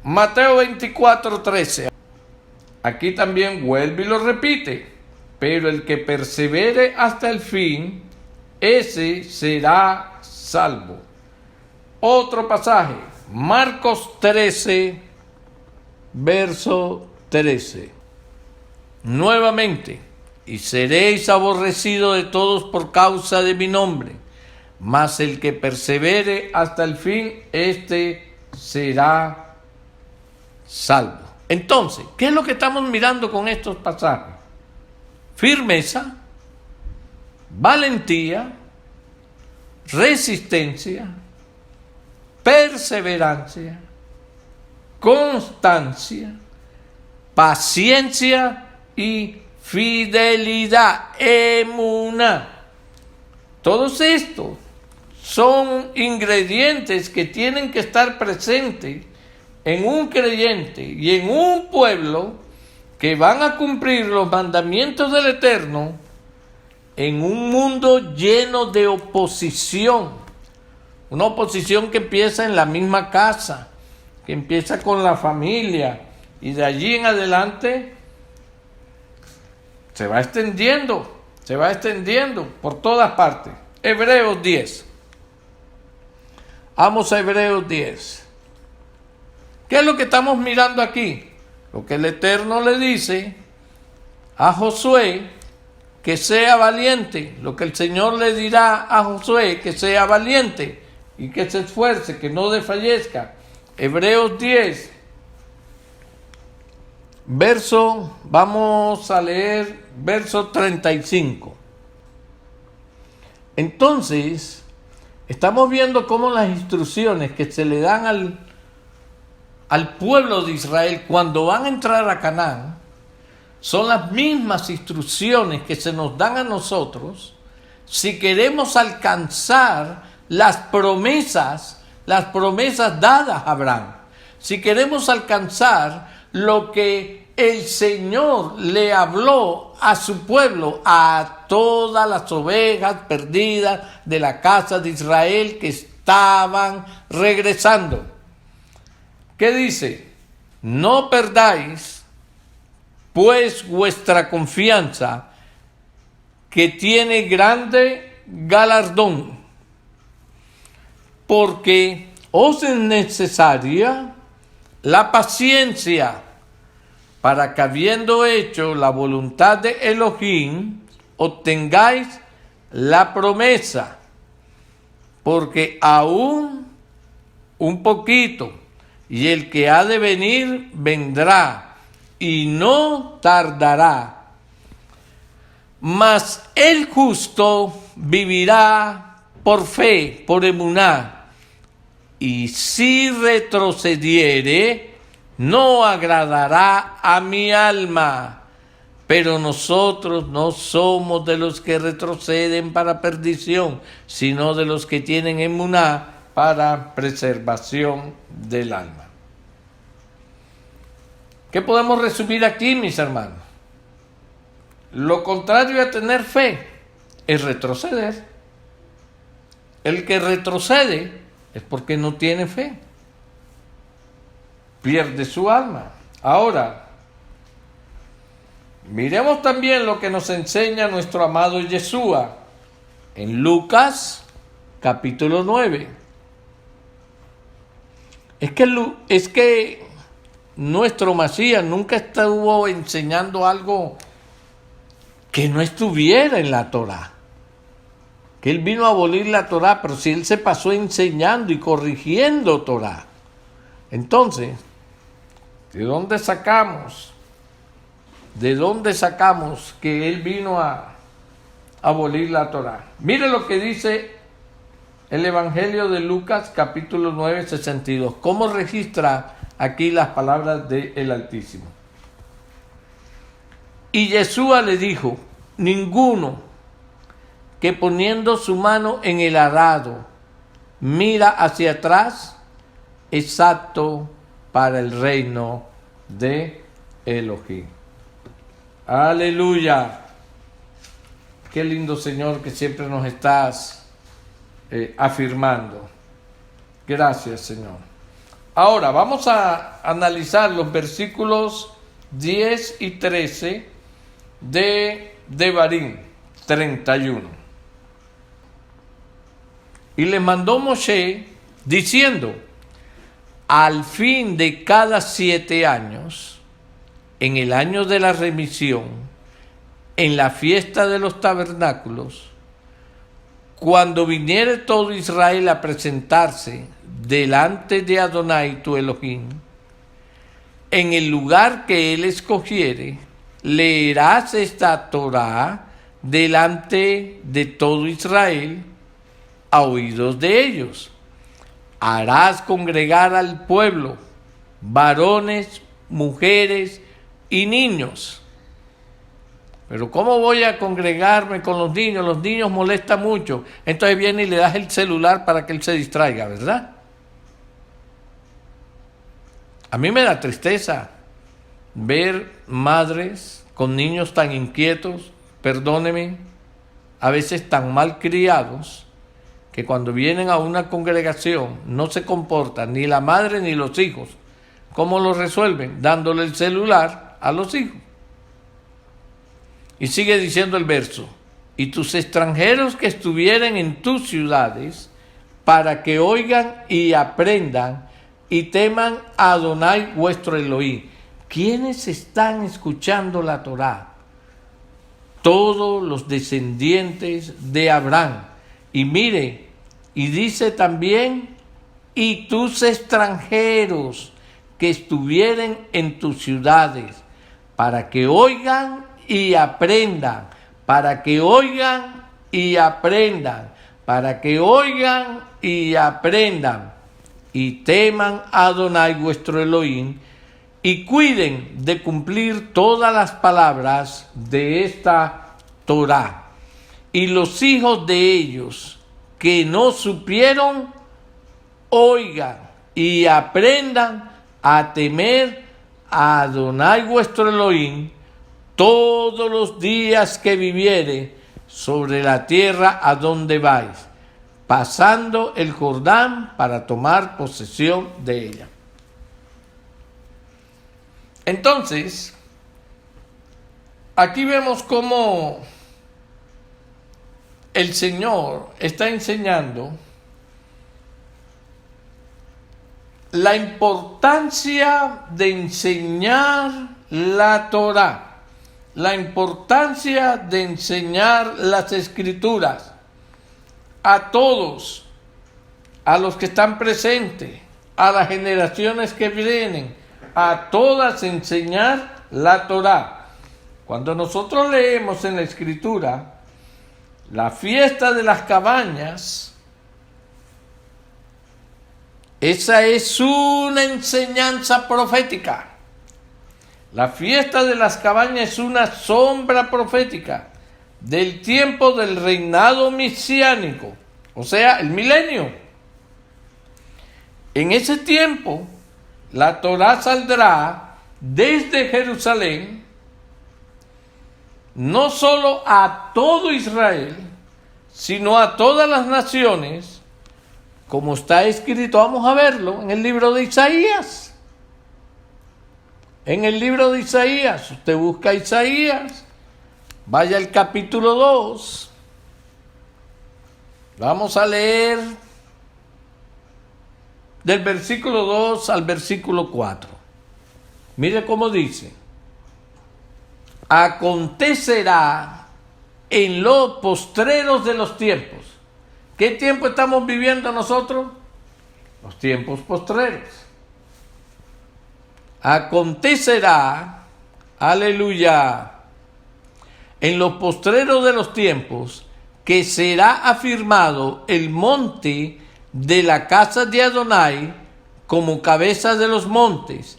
Mateo 24:13. Aquí también vuelve y lo repite: pero el que persevere hasta el fin, ese será salvo. Otro pasaje, Marcos 13, verso 13. Nuevamente: y seréis aborrecidos de todos por causa de mi nombre, mas el que persevere hasta el fin, este será salvo. Entonces, ¿qué es lo que estamos mirando con estos pasajes? Firmeza, valentía, resistencia, perseverancia, constancia, paciencia y fidelidad, emuná. Todos estos son ingredientes que tienen que estar presentes en un creyente y en un pueblo que van a cumplir los mandamientos del Eterno en un mundo lleno de oposición. Una oposición que empieza en la misma casa, que empieza con la familia, y de allí en adelante se va extendiendo por todas partes. Hebreos 10. Vamos a Hebreos 10. ¿Qué es lo que estamos mirando aquí? Lo que el Eterno le dice a Josué, que sea valiente. Lo que el Señor le dirá a Josué, que sea valiente y que se esfuerce, que no desfallezca. Hebreos 10, vamos a leer verso 35. Entonces, estamos viendo cómo las instrucciones que se le dan al pueblo de Israel cuando van a entrar a Canaán son las mismas instrucciones que se nos dan a nosotros si queremos alcanzar las promesas dadas a Abraham. Si queremos alcanzar lo que el Señor le habló a su pueblo, a todas las ovejas perdidas de la casa de Israel que estaban regresando. ¿Qué dice? No perdáis pues vuestra confianza, que tiene grande galardón, porque os es necesaria la paciencia, para que habiendo hecho la voluntad de Elohim, obtengáis la promesa, porque aún un poquito, y el que ha de venir vendrá, y no tardará. Mas el justo vivirá por fe, por emuná, y si retrocediere, no agradará a mi alma. Pero nosotros no somos de los que retroceden para perdición, sino de los que tienen emuná para preservación del alma. ¿Qué podemos resumir aquí, mis hermanos? Lo contrario a tener fe es retroceder. El que retrocede es porque no tiene fe. Pierde su alma. Ahora, miremos también lo que nos enseña nuestro amado Yeshua en Lucas capítulo 9. Es que nuestro Mesías nunca estuvo enseñando algo que no estuviera en la Torá. Que él vino a abolir la Torá, pero si él se pasó enseñando y corrigiendo Torá. Entonces, ¿de dónde sacamos que él vino a abolir la Torá? Mire lo que dice el Evangelio de Lucas, capítulo 9, 62. ¿Cómo registra aquí las palabras del Altísimo? Y Yeshua le dijo: ninguno que poniendo su mano en el arado mira hacia atrás es apto para el reino de Elohim. Aleluya. Qué lindo, Señor, que siempre nos estás afirmando. Gracias, Señor. Ahora vamos a analizar los versículos 10 y 13 de Devarim 31. Y le mandó Moshe diciendo: al fin de cada 7 años, en el año de la remisión, en la fiesta de los tabernáculos, cuando viniere todo Israel a presentarse delante de Adonai tu Elohim, en el lugar que él escogiere, leerás esta Torá delante de todo Israel a oídos de ellos. Harás congregar al pueblo, varones, mujeres y niños. Pero ¿cómo voy a congregarme con los niños? Los niños molestan mucho. Entonces viene y le das el celular para que él se distraiga, ¿verdad? A mí me da tristeza ver madres con niños tan inquietos, perdóneme, a veces tan mal criados, que cuando vienen a una congregación no se comportan ni la madre ni los hijos. ¿Cómo lo resuelven? Dándole el celular a los hijos. Y sigue diciendo el verso: y tus extranjeros que estuvieren en tus ciudades, para que oigan y aprendan y teman a Adonai vuestro Elohim. ¿Quiénes están escuchando la Torá? Todos los descendientes de Abraham. Y mire, y dice también: y tus extranjeros que estuvieren en tus ciudades, para que oigan y aprendan, para que oigan y aprendan, para que oigan y aprendan, y teman a Adonai vuestro Elohim, y cuiden de cumplir todas las palabras de esta Torá. Y los hijos de ellos que no supieron, oigan y aprendan a temer a Adonai vuestro Elohim todos los días que viviere sobre la tierra a donde vais, pasando el Jordán para tomar posesión de ella. Entonces, aquí vemos cómo el Señor está enseñando la importancia de enseñar la Torá, la importancia de enseñar las Escrituras a todos, a los que están presentes, a las generaciones que vienen, a todas enseñar la Torá. Cuando nosotros leemos en la Escritura la fiesta de las cabañas, esa es una enseñanza profética. La fiesta de las cabañas es una sombra profética del tiempo del reinado mesiánico, o sea, el milenio. En ese tiempo, la Torá saldrá desde Jerusalén, no solo a todo Israel, sino a todas las naciones, como está escrito. Vamos a verlo en el libro de Isaías. En el libro de Isaías, usted busca Isaías, vaya al capítulo 2. Vamos a leer del versículo 2 al versículo 4. Mire cómo dice: acontecerá en los postreros de los tiempos. ¿Qué tiempo estamos viviendo nosotros? Los tiempos postreros. Acontecerá, aleluya, en los postreros de los tiempos, que será afirmado el monte de la casa de Adonai como cabeza de los montes,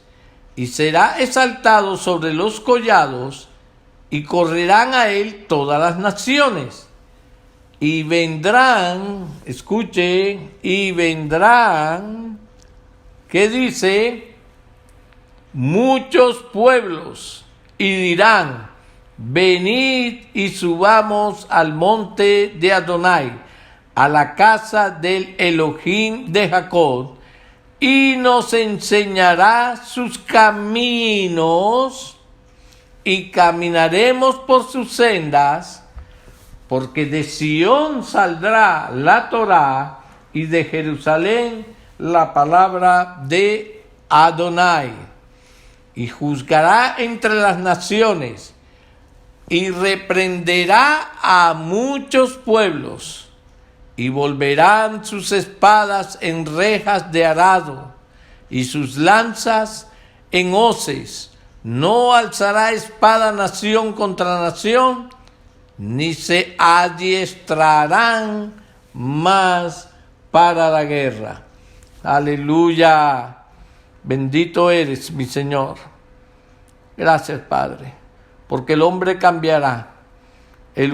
y será exaltado sobre los collados, y correrán a él todas las naciones. Y vendrán, escuche, y vendrán, ¿qué dice? Muchos pueblos, y dirán: venid y subamos al monte de Adonai, a la casa del Elohim de Jacob, y nos enseñará sus caminos, y caminaremos por sus sendas, porque de Sión saldrá la Torá, y de Jerusalén la palabra de Adonai. Y juzgará entre las naciones, y reprenderá a muchos pueblos, y volverán sus espadas en rejas de arado, y sus lanzas en hoces. No alzará espada nación contra nación, ni se adiestrarán más para la guerra. Aleluya. Bendito eres, mi Señor. Gracias, Padre, porque el hombre cambiará. El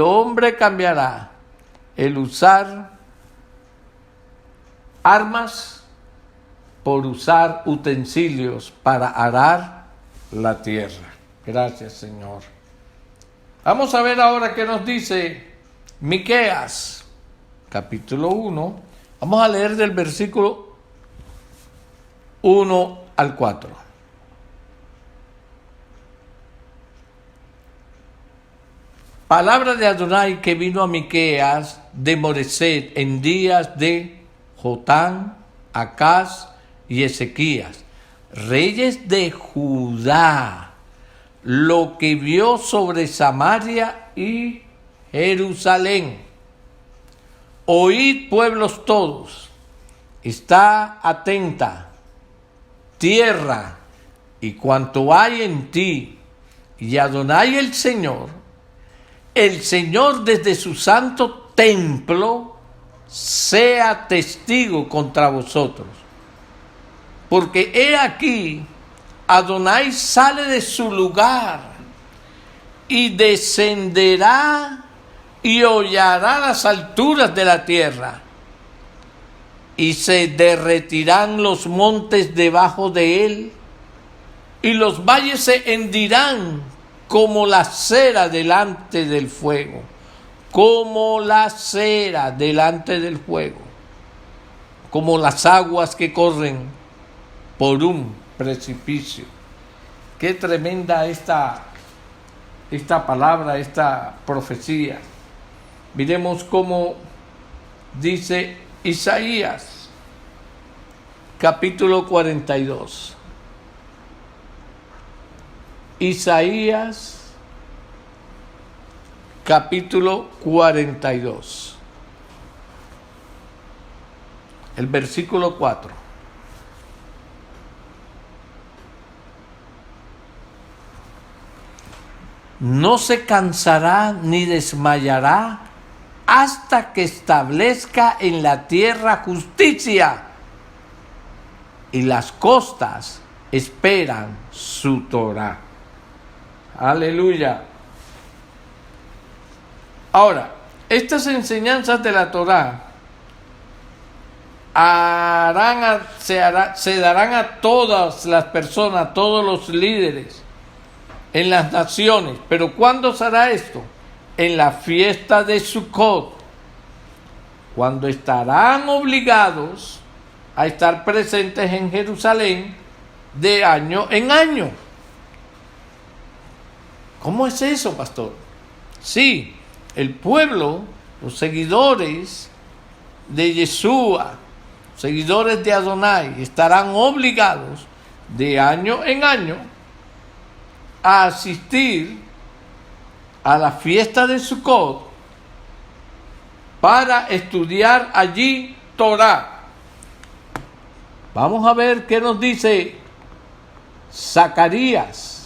hombre cambiará el usar armas por usar utensilios para arar la tierra. Gracias, Señor. Vamos a ver ahora qué nos dice Miqueas, capítulo 1. Vamos a leer del versículo 1 al 4. Palabra de Adonai que vino a Miqueas de Moreset en días de Jotán, Acaz y Ezequías, reyes de Judá, lo que vio sobre Samaria y Jerusalén. Oíd, pueblos todos, está atenta, tierra y cuanto hay en ti, y Adonai el Señor desde su santo templo, sea testigo contra vosotros. Porque he aquí, Adonai sale de su lugar y descenderá y hollará las alturas de la tierra. y se derretirán los montes debajo de él, y los valles se hendirán como la cera delante del fuego, como la cera delante del fuego, como las aguas que corren por un precipicio. Qué tremenda esta palabra, esta profecía. Miremos cómo dice Isaías, capítulo 42. Isaías, capítulo 42. El versículo 4. No se cansará ni desmayará hasta que establezca en la tierra justicia, y las costas esperan su Torá. Aleluya. Ahora, estas enseñanzas de la Torá se darán a todas las personas, a todos los líderes en las naciones. Pero ¿cuándo será esto? En la fiesta de Sukkot, cuando estarán obligados a estar presentes en Jerusalén de año en año. ¿Cómo es eso, pastor? Sí, el pueblo, los seguidores de Yeshua, seguidores de Adonai, estarán obligados de año en año a asistir a la fiesta de Sukkot para estudiar allí Torá. Vamos a ver qué nos dice Zacarías.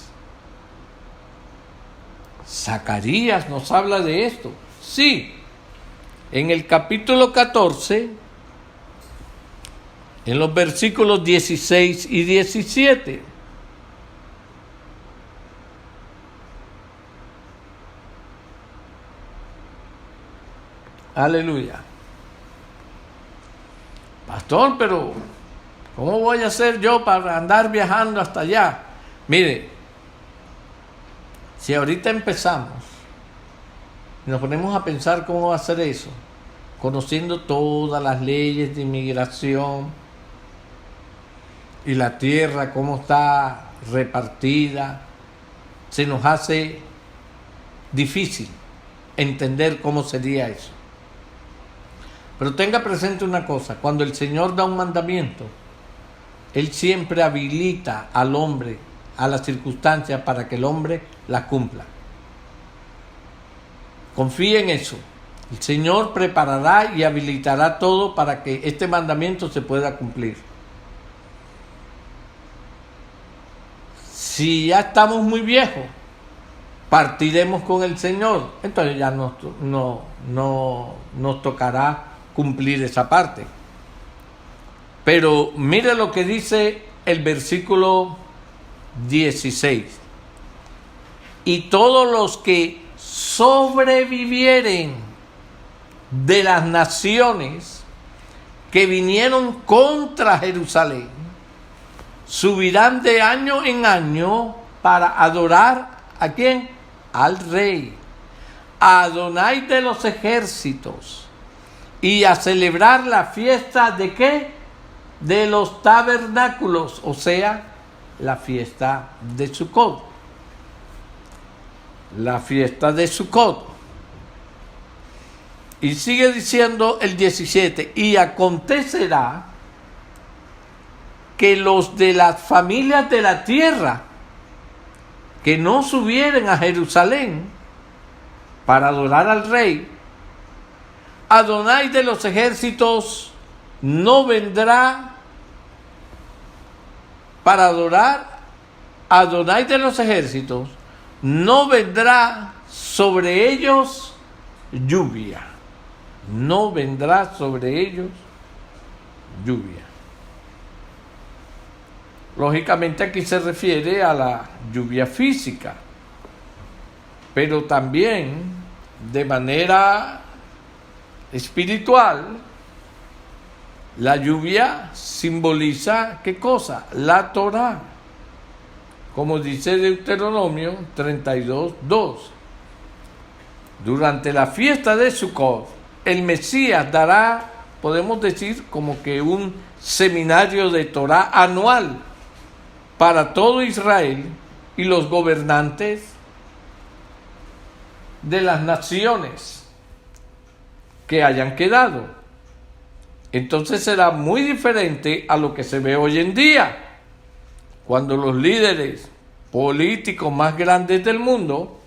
Zacarías nos habla de esto. Sí, en el capítulo 14, en los versículos 16 y 17. Aleluya. Pastor, pero ¿cómo voy a hacer yo para andar viajando hasta allá? Mire, si ahorita empezamos y nos ponemos a pensar cómo va a ser eso, conociendo todas las leyes de inmigración y la tierra, cómo está repartida, se nos hace difícil entender cómo sería eso. Pero tenga presente una cosa: cuando el Señor da un mandamiento, Él siempre habilita al hombre a las circunstancias para que el hombre las cumpla. Confíe en eso. El Señor preparará y habilitará todo para que este mandamiento se pueda cumplir. Si ya estamos muy viejos, partiremos con el Señor, entonces ya nos tocará cumplir esa parte. Pero mire lo que dice el versículo 16. Y todos los que sobrevivieren de las naciones que vinieron contra Jerusalén subirán de año en año para adorar ¿a quién? Al Rey, a Adonai de los ejércitos, y a celebrar la fiesta ¿de qué? De los tabernáculos, o sea, la fiesta de Sukkot. La fiesta de Sukkot. Y sigue diciendo el 17, y acontecerá que los de las familias de la tierra que no subieren a Jerusalén para adorar al Rey, Adonai de los ejércitos no vendrá para adorar. Adonai de los ejércitos no vendrá sobre ellos lluvia. No vendrá sobre ellos lluvia. Lógicamente aquí se refiere a la lluvia física, pero también de manera espiritual La lluvia simboliza, ¿qué cosa? La Torá. Como dice Deuteronomio 32:2. Durante la fiesta de Sukkot, el Mesías dará, podemos decir, como que un seminario de Torá anual para todo Israel y los gobernantes de las naciones que hayan quedado. Entonces será muy diferente a lo que se ve hoy en día, cuando los líderes políticos más grandes del mundo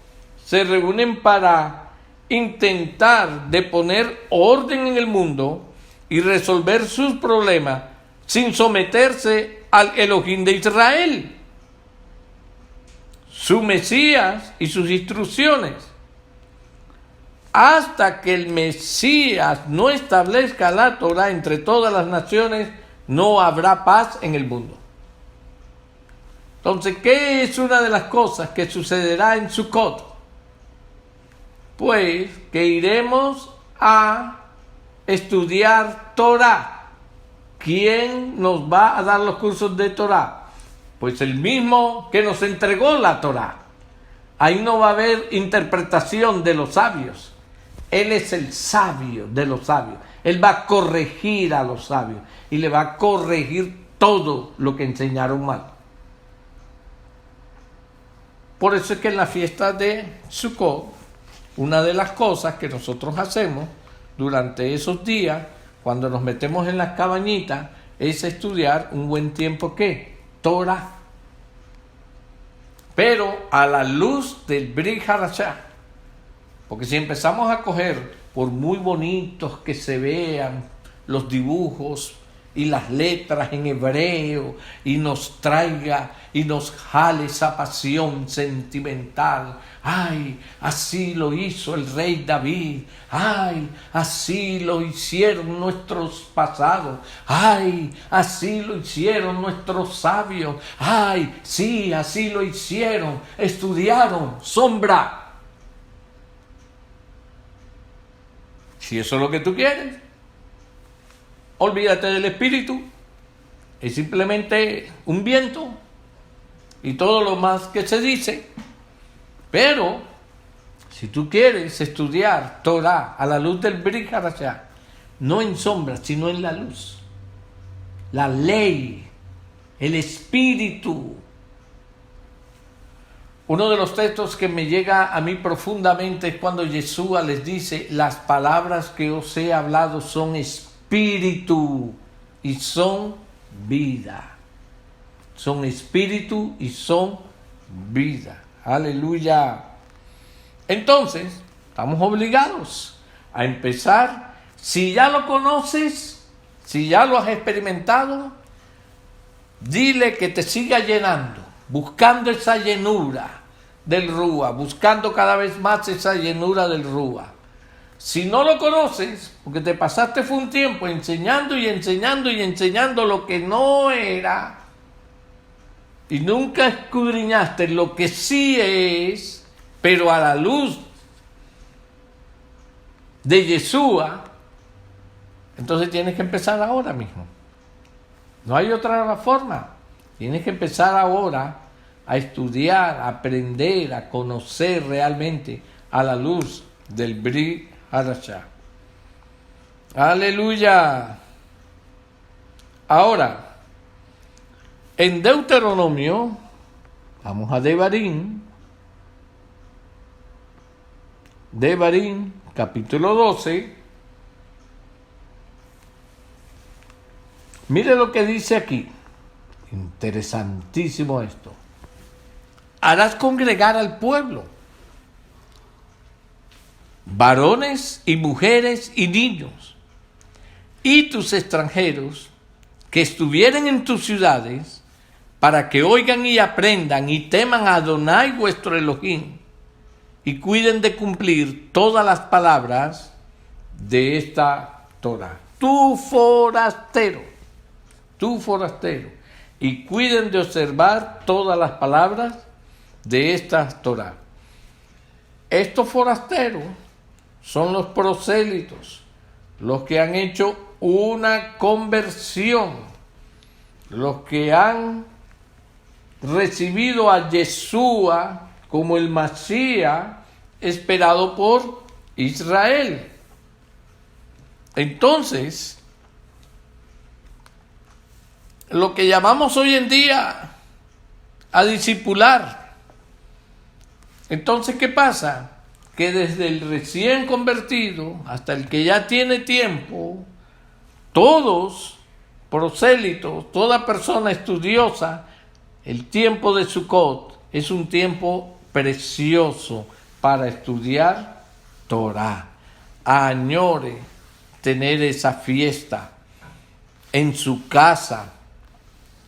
se reúnen para intentar de poner orden en el mundo y resolver sus problemas sin someterse al Elohim de Israel, su Mesías y sus instrucciones. Hasta que el Mesías no establezca la Torá entre todas las naciones, no habrá paz en el mundo. Entonces, ¿qué es una de las cosas que sucederá en Sukkot? Pues que iremos a estudiar Torá. ¿Quién nos va a dar los cursos de Torá? Pues el mismo que nos entregó la Torá. Ahí no va a haber interpretación de los sabios. Él es el sabio de los sabios. Él va a corregir a los sabios y le va a corregir todo lo que enseñaron mal. Por eso es que en la fiesta de Sukkot, una de las cosas que nosotros hacemos durante esos días, cuando nos metemos en las cabañitas, es estudiar un buen tiempo, ¿qué? Torah. Pero a la luz del Brit Hadashah. Porque si empezamos a coger, por muy bonitos que se vean los dibujos y las letras en hebreo, y nos traiga y nos jale esa pasión sentimental, ay, así lo hizo el rey David, ay, así lo hicieron nuestros pasados, ay, así lo hicieron nuestros sabios, ay, sí, así lo hicieron, estudiaron, sombra. Si eso es lo que tú quieres, olvídate del espíritu, es simplemente un viento y todo lo más que se dice. Pero si tú quieres estudiar Torah a la luz del Brit Hadashah, no en sombra, sino en la luz, la ley, el espíritu. Uno de los textos que me llega a mí profundamente es cuando Yeshua les dice: las palabras que os he hablado son espíritu y son vida. Son espíritu y son vida. Aleluya. Entonces, estamos obligados a empezar. Si ya lo conoces, si ya lo has experimentado, dile que te siga llenando, buscando esa llenura del Rúa, buscando cada vez más esa llenura del Rúa. Si no lo conoces, porque te pasaste fue un tiempo enseñando y enseñando y enseñando lo que no era, y nunca escudriñaste lo que sí es, pero a la luz de Yeshua, entonces tienes que empezar ahora mismo. No hay otra forma. Tienes que empezar ahora a estudiar, a aprender, a conocer realmente a la luz del Brit Hadashah. Aleluya. Ahora, en Deuteronomio, vamos a Devarim, capítulo 12. Mire lo que dice aquí. Interesantísimo esto. Harás congregar al pueblo, varones y mujeres y niños, y tus extranjeros que estuvieren en tus ciudades, para que oigan y aprendan y teman a Adonai vuestro Elohim, y cuiden de cumplir todas las palabras de esta Torah. Tú forastero, y cuiden de observar todas las palabras de esta Torah. Estos forasteros son los prosélitos, los que han hecho una conversión, los que han recibido a Yeshua como el Masías esperado por Israel. Entonces, lo que llamamos hoy en día a discipular. Entonces, ¿qué pasa? Que desde el recién convertido hasta el que ya tiene tiempo, todos prosélitos, toda persona estudiosa, el tiempo de Sukkot es un tiempo precioso para estudiar Torah. Añore tener esa fiesta en su casa.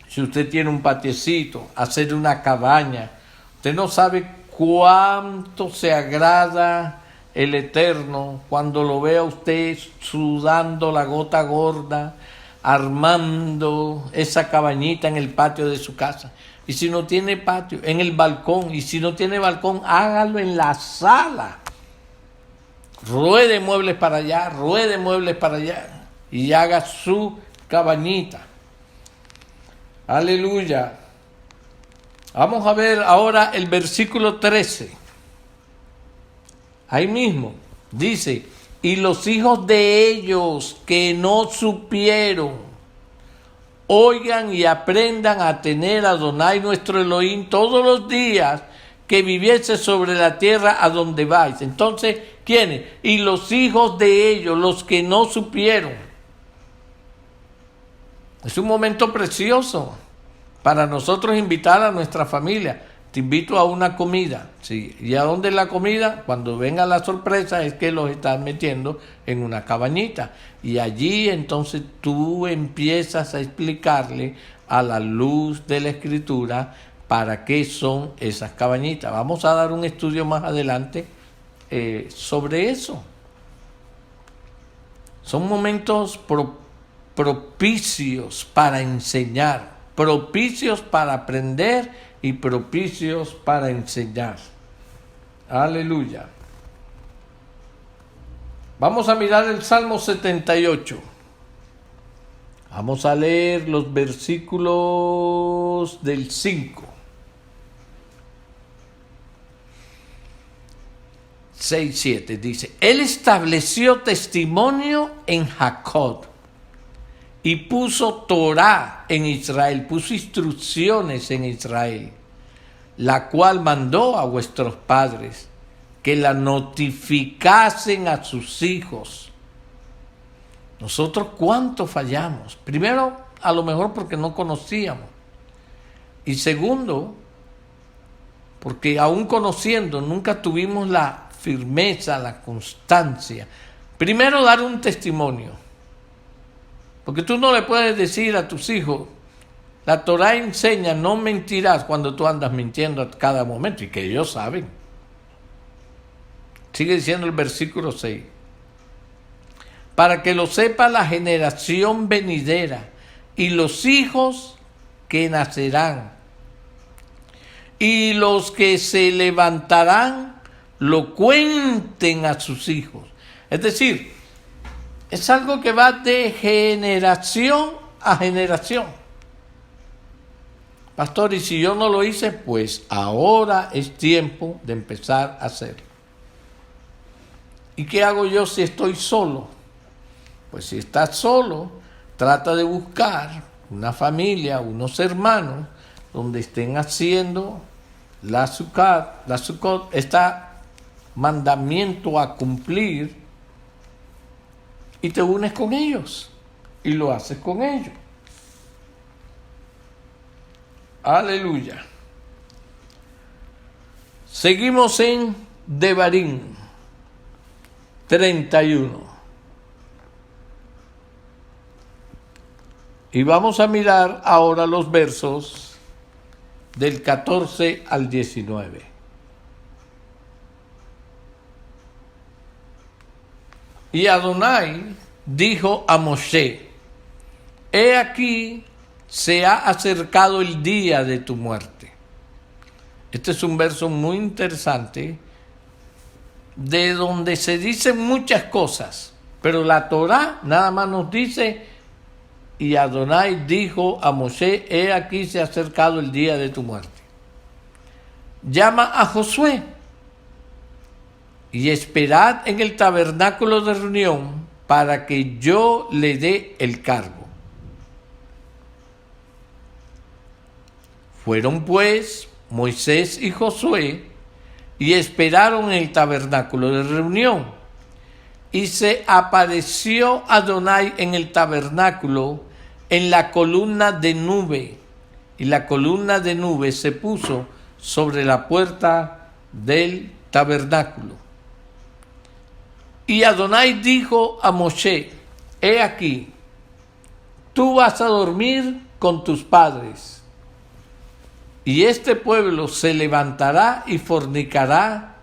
Si usted tiene un patiecito, hacer una cabaña. Usted no sabe cuánto se agrada el Eterno cuando lo ve a usted sudando la gota gorda, armando esa cabañita en el patio de su casa. Y si no tiene patio, en el balcón. Y si no tiene balcón, hágalo en la sala. Ruede muebles para allá, ruede muebles para allá. Y haga su cabañita. Aleluya. Vamos a ver ahora el versículo 13. Ahí mismo dice: y los hijos de ellos que no supieron, oigan y aprendan a tener a Adonai nuestro Elohim todos los días que viviese sobre la tierra a donde vais. Entonces, ¿quiénes? Y los hijos de ellos, los que no supieron. Es un momento precioso para nosotros invitar a nuestra familia. Te invito a una comida. ¿Sí? ¿Y a dónde es la comida? Cuando venga la sorpresa es que los estás metiendo en una cabañita. Y allí entonces tú empiezas a explicarle a la luz de la Escritura para qué son esas cabañitas. Vamos a dar un estudio más adelante sobre eso. Son momentos propicios para enseñar, propicios para aprender y propicios para enseñar. Aleluya. Vamos a mirar el Salmo 78. Vamos a leer los versículos del 5. 6, 7 dice: Él estableció testimonio en Jacob y puso Torah en Israel, puso instrucciones en Israel, la cual mandó a vuestros padres que la notificasen a sus hijos. Nosotros cuánto fallamos. Primero, a lo mejor porque no conocíamos. Y segundo, porque aún conociendo nunca tuvimos la firmeza, la constancia. Primero, dar un testimonio. Porque tú no le puedes decir a tus hijos, la Torah enseña, no mentirás, cuando tú andas mintiendo a cada momento, y que ellos saben. Sigue diciendo el versículo 6. Para que lo sepa la generación venidera y los hijos que nacerán, y los que se levantarán lo cuenten a sus hijos. Es decir, es algo que va de generación a generación. Pastor, y si yo no lo hice, pues ahora es tiempo de empezar a hacerlo. ¿Y qué hago yo si estoy solo? Pues si estás solo, trata de buscar una familia, unos hermanos, donde estén haciendo la Sukkot, este mandamiento a cumplir, y te unes con ellos y lo haces con ellos. Aleluya. Seguimos en Devarim 31. Y vamos a mirar ahora los versos del 14 al 19. Y Adonai dijo a Moshe: He aquí, se ha acercado el día de tu muerte. Este es un verso muy interesante, de donde se dicen muchas cosas. Pero la Torá nada más nos dice, y Adonai dijo a Moshe, he aquí se ha acercado el día de tu muerte. Llama a Josué y esperad en el tabernáculo de reunión para que yo le dé el cargo. Fueron pues Moisés y Josué y esperaron en el tabernáculo de reunión. Y se apareció Adonai en el tabernáculo en la columna de nube, y la columna de nube se puso sobre la puerta del tabernáculo. Y Adonai dijo a Moshe, he aquí, tú vas a dormir con tus padres, y este pueblo se levantará y fornicará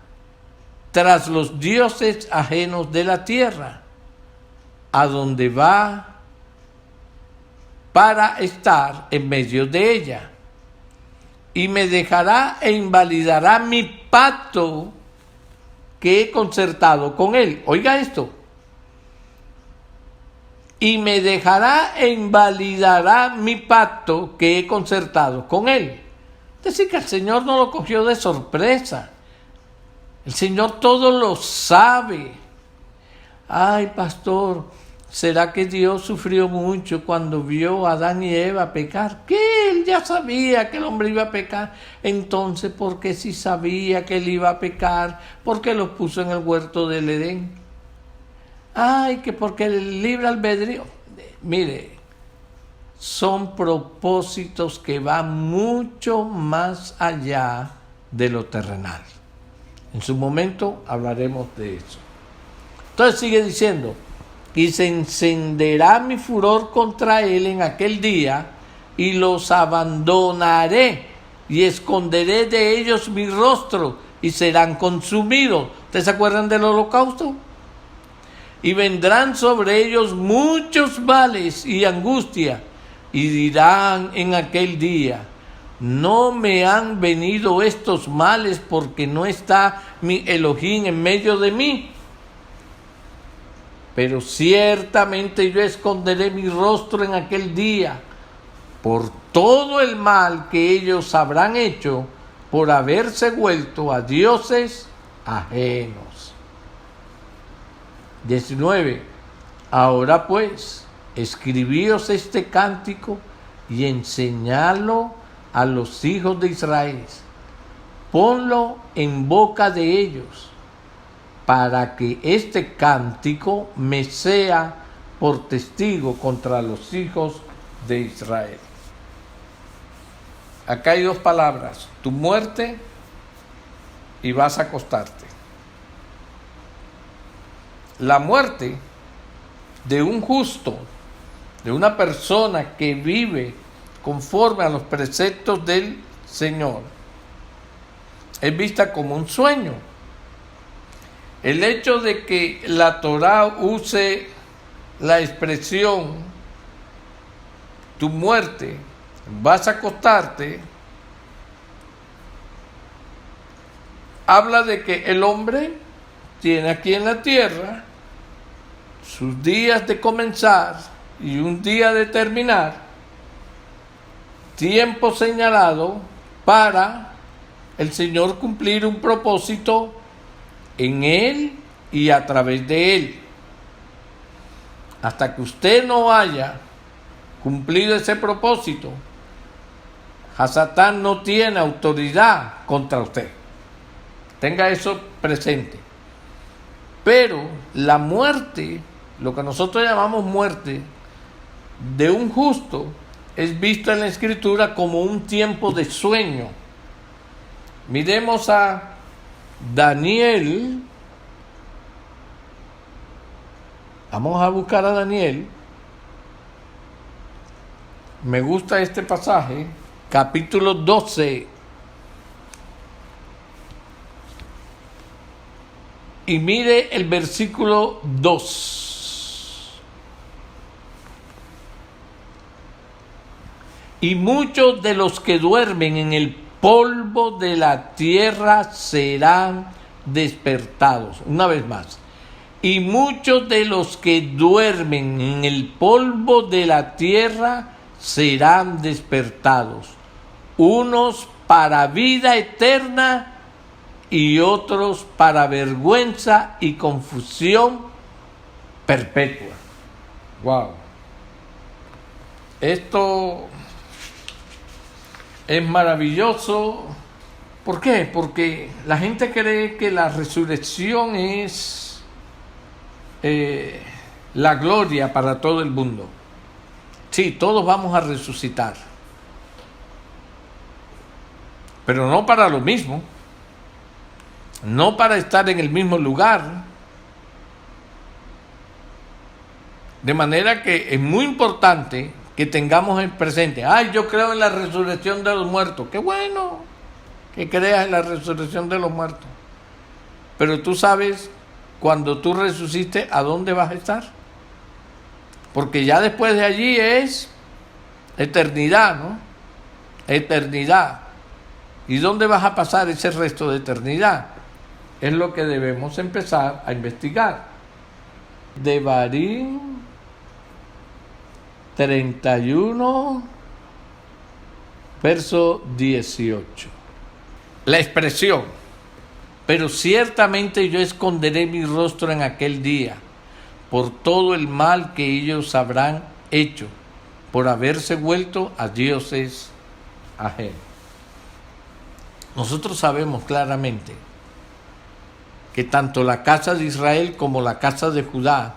tras los dioses ajenos de la tierra, a donde va para estar en medio de ella, y me dejará e invalidará mi pacto que he concertado con él. Oiga esto. Y me dejará e invalidará mi pacto que he concertado con él. Es decir, que el Señor no lo cogió de sorpresa. El Señor todo lo sabe. Ay, pastor, ¿será que Dios sufrió mucho cuando vio a Adán y Eva pecar? ¿Qué? Él ya sabía que el hombre iba a pecar. Entonces, ¿por qué si sabía que él iba a pecar? ¿Por qué los puso en el huerto del Edén? Ay, que porque el libre albedrío. Mire, son propósitos que van mucho más allá de lo terrenal. En su momento hablaremos de eso. Entonces sigue diciendo, y se encenderá mi furor contra él en aquel día, y los abandonaré, y esconderé de ellos mi rostro, y serán consumidos. ¿Ustedes se acuerdan del holocausto? Y vendrán sobre ellos muchos males y angustia, y dirán en aquel día, no me han venido estos males porque no está mi Elohim en medio de mí. Pero ciertamente yo esconderé mi rostro en aquel día por todo el mal que ellos habrán hecho por haberse vuelto a dioses ajenos. 19. Ahora pues, escribíos este cántico y enseñadlo a los hijos de Israel. Ponlo en boca de ellos, para que este cántico me sea por testigo contra los hijos de Israel. Acá hay dos palabras, tu muerte y vas a acostarte. La muerte de un justo, de una persona que vive conforme a los preceptos del Señor, es vista como un sueño. El hecho de que la Torá use la expresión tu muerte, vas a acostarte, habla de que el hombre tiene aquí en la tierra sus días de comenzar y un día de terminar, tiempo señalado para el Señor cumplir un propósito en él y a través de él. Hasta que usted no haya cumplido ese propósito, Hasatán no tiene autoridad contra usted. Tenga eso presente. Pero la muerte, lo que nosotros llamamos muerte de un justo, es visto en la Escritura como un tiempo de sueño. Miremos a Daniel. Vamos a buscar a Daniel. Me gusta este pasaje, capítulo 12. Y mire el versículo 2. Y muchos de los que duermen en el polvo de la tierra serán despertados. Una vez más. y muchos de los que duermen en el polvo de la tierra serán despertados, unos para vida eterna y otros para vergüenza y confusión perpetua. Wow. Esto es maravilloso. ¿Por qué? Porque la gente cree que la resurrección es la gloria para todo el mundo. Sí, todos vamos a resucitar, pero no para lo mismo, no para estar en el mismo lugar. De manera que es muy importante que tengamos en presente, yo creo en la resurrección de los muertos. Qué bueno que creas en la resurrección de los muertos. Pero tú sabes, cuando tú resucites, ¿a dónde vas a estar? Porque ya después de allí es eternidad, ¿no? Eternidad. ¿Y dónde vas a pasar ese resto de eternidad? Es lo que debemos empezar a investigar. Devarim 31, verso 18. La expresión, pero ciertamente yo esconderé mi rostro en aquel día, por todo el mal que ellos habrán hecho, por haberse vuelto a dioses ajenos. Nosotros sabemos claramente que tanto la casa de Israel como la casa de Judá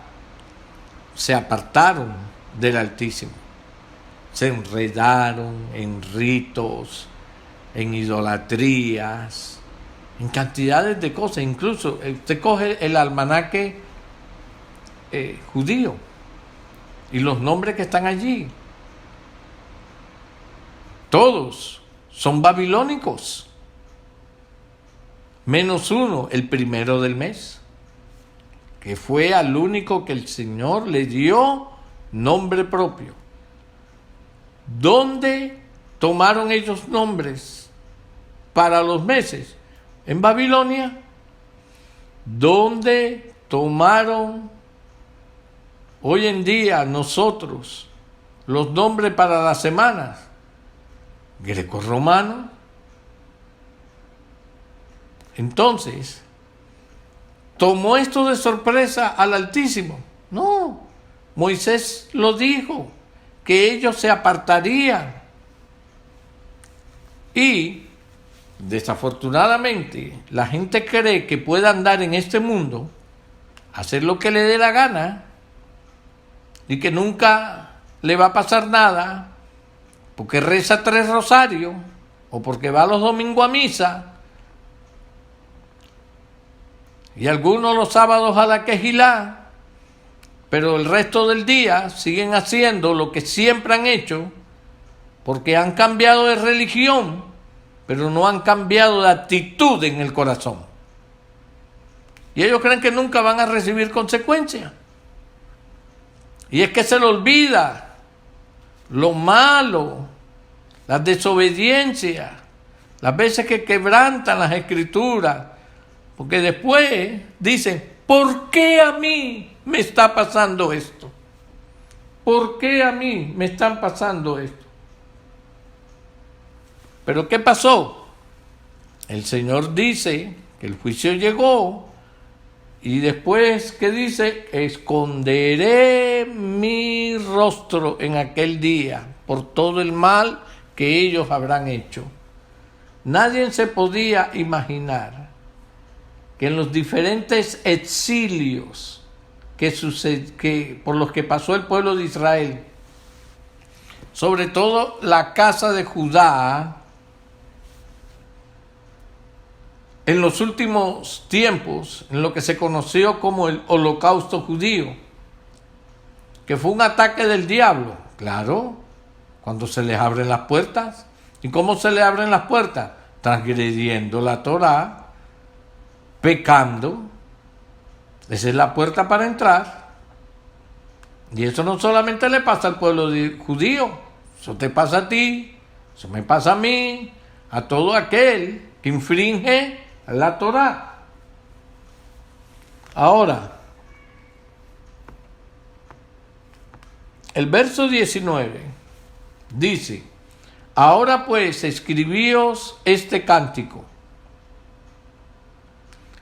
se apartaron del Altísimo, se enredaron en ritos, en idolatrías, en cantidades de cosas. Incluso usted coge el almanaque judío y los nombres que están allí, todos son babilónicos, menos uno, el primero del mes, que fue al único que el Señor le dio nombre propio. ¿Dónde tomaron ellos nombres para los meses? En Babilonia. ¿Dónde tomaron hoy en día nosotros los nombres para las semanas? Greco-romano. Entonces, ¿tomó esto de sorpresa al Altísimo? No, Moisés lo dijo, que ellos se apartarían. Y, desafortunadamente, la gente cree que puede andar en este mundo, hacer lo que le dé la gana, y que nunca le va a pasar nada, porque reza 3 rosarios, o porque va los domingos a misa, y algunos los sábados a la quejilá, pero el resto del día siguen haciendo lo que siempre han hecho, porque han cambiado de religión, pero no han cambiado de actitud en el corazón. Y ellos creen que nunca van a recibir consecuencias. Y es que se les olvida lo malo, la desobediencia, las veces que quebrantan las escrituras, porque después dicen, ¿por qué a mí me está pasando esto? ¿Por qué a mí me están pasando esto? ¿Pero qué pasó? El Señor dice que el juicio llegó y después, ¿qué dice? Esconderé mi rostro en aquel día por todo el mal que ellos habrán hecho. Nadie se podía imaginar que en los diferentes exilios que por los que pasó el pueblo de Israel, sobre todo la casa de Judá, en los últimos tiempos, en lo que se conoció como el Holocausto judío, que fue un ataque del diablo, claro, cuando se les abren las puertas. ¿Y cómo se les abren las puertas? Transgrediendo la Torá, pecando. Esa es la puerta para entrar. Y eso no solamente le pasa al pueblo judío, eso te pasa a ti, eso me pasa a mí, a todo aquel que infringe la Torá. Ahora, El verso 19 dice: ahora pues escribíos este cántico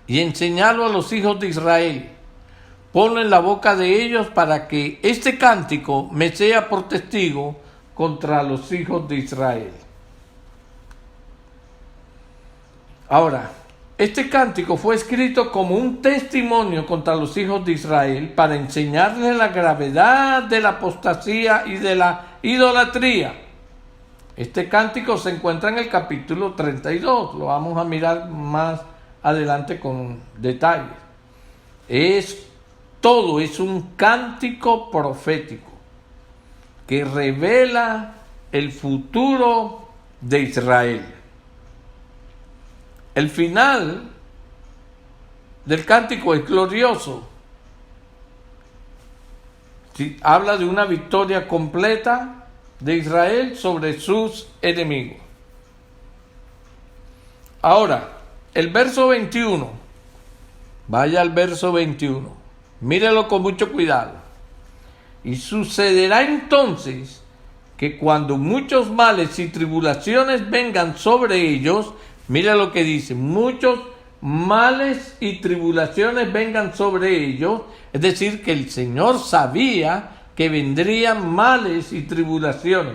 y enseñadlo a los hijos de Israel. Ponlo en la boca de ellos para que este cántico me sea por testigo contra los hijos de Israel. Ahora, este cántico fue escrito como un testimonio contra los hijos de Israel para enseñarles la gravedad de la apostasía y de la idolatría. Este cántico se encuentra en el capítulo 32, lo vamos a mirar más adelante con detalles. Es un cántico profético que revela el futuro de Israel. El final del cántico es glorioso. Habla de una victoria completa de Israel sobre sus enemigos. Ahora, el verso 21. Vaya al verso 21. Mírelo con mucho cuidado. Y sucederá entonces que cuando muchos males y tribulaciones vengan sobre ellos, mira lo que dice, muchos males y tribulaciones vengan sobre ellos, es decir, que el Señor sabía que vendrían males y tribulaciones.